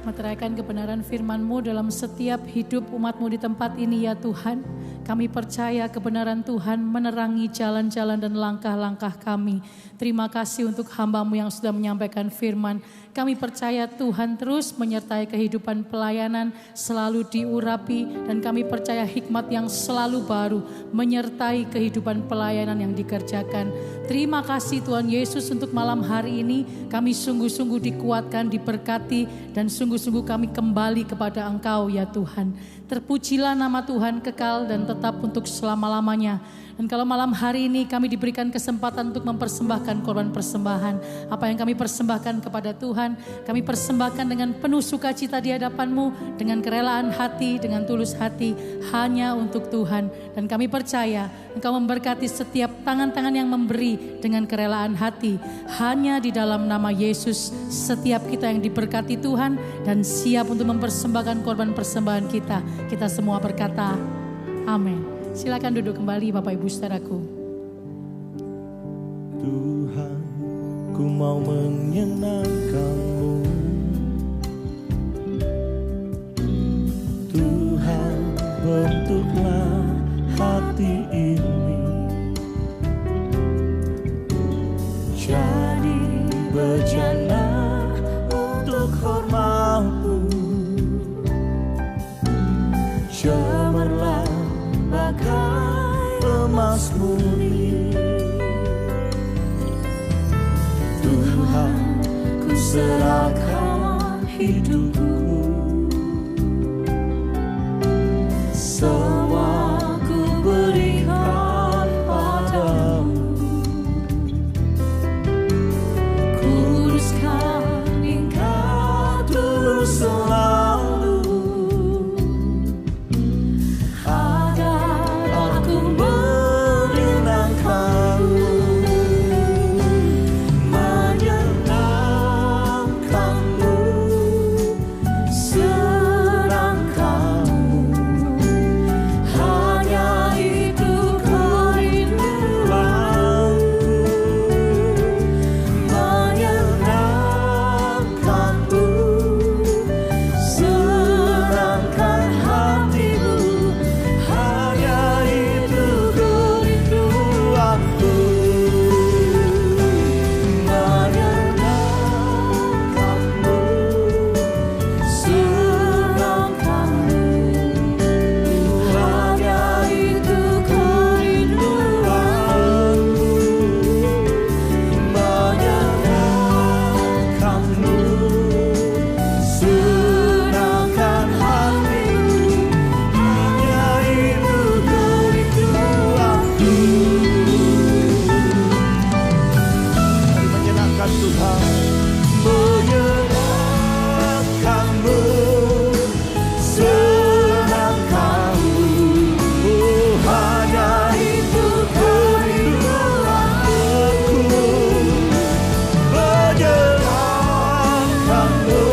Meteraikan kebenaran firman-Mu dalam setiap hidup umat-Mu di tempat ini ya Tuhan. Kami percaya kebenaran Tuhan menerangi jalan-jalan dan langkah-langkah kami. Terima kasih untuk hamba-Mu yang sudah menyampaikan firman. Kami percaya Tuhan terus menyertai kehidupan pelayanan, selalu diurapi, dan kami percaya hikmat yang selalu baru menyertai kehidupan pelayanan yang dikerjakan. Terima kasih Tuhan Yesus untuk malam hari ini. Kami sungguh-sungguh dikuatkan, diberkati, dan sungguh-sungguh kami kembali kepada Engkau ya Tuhan. Terpujilah nama Tuhan kekal dan tetap untuk selama-lamanya. Dan kalau malam hari ini kami diberikan kesempatan untuk mempersembahkan korban persembahan, apa yang kami persembahkan kepada Tuhan, kami persembahkan dengan penuh sukacita di hadapan-Mu, dengan kerelaan hati, dengan tulus hati, hanya untuk Tuhan. Dan kami percaya Engkau memberkati setiap tangan-tangan yang memberi dengan kerelaan hati. Hanya di dalam nama Yesus, setiap kita yang diberkati Tuhan dan siap untuk mempersembahkan korban persembahan kita. Kita semua berkata, amin. Silakan duduk kembali Bapak Ibu Saudaraku. Tuhan, ku mau menyenangkan-Mu. Tuhan, bentuklah hati ini jadi bejana untuk hormat-Mu. Cemerlang bagai emas murni. Tuhan, ku serahkan hidupku. Semua ku berikan padamu. Kuduskan Engkau terus selalu. Agar aku menyenangkan-Mu. Mari menyenangkan Tuhan. Menyerahkanmu, senangkanmu, oh hanya itu kerinduanku. Menyerahkanmu,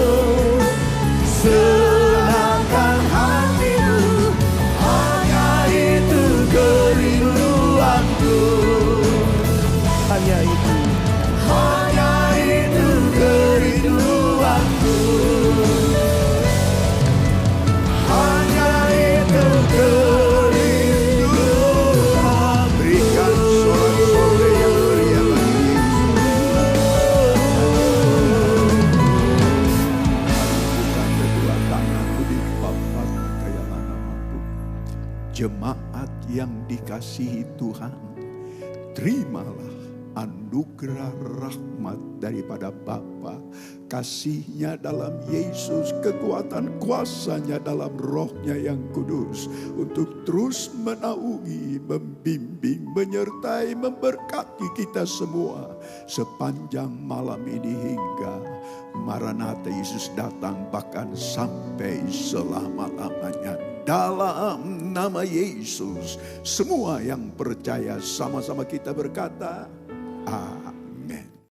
senangkan hatimu, hanya itu kerinduanku. Hanya itu kerinduanku. Hanya itu kerinduan. Berikan sorak-sorai yang meriah bagi Yesus. Bukan kedua tanganku di papan kayak mana mampu. Jemaat yang dikasihi Tuhan, terimalah anugerah rahmat daripada Bapa, kasihnya dalam Yesus, kekuatan kuasanya dalam rohnya yang kudus, untuk terus menaungi, membimbing, menyertai, memberkati kita semua sepanjang malam ini hingga Maranatha Yesus datang, bahkan sampai selama-lamanya. Dalam nama Yesus, semua yang percaya sama-sama kita berkata, Amin.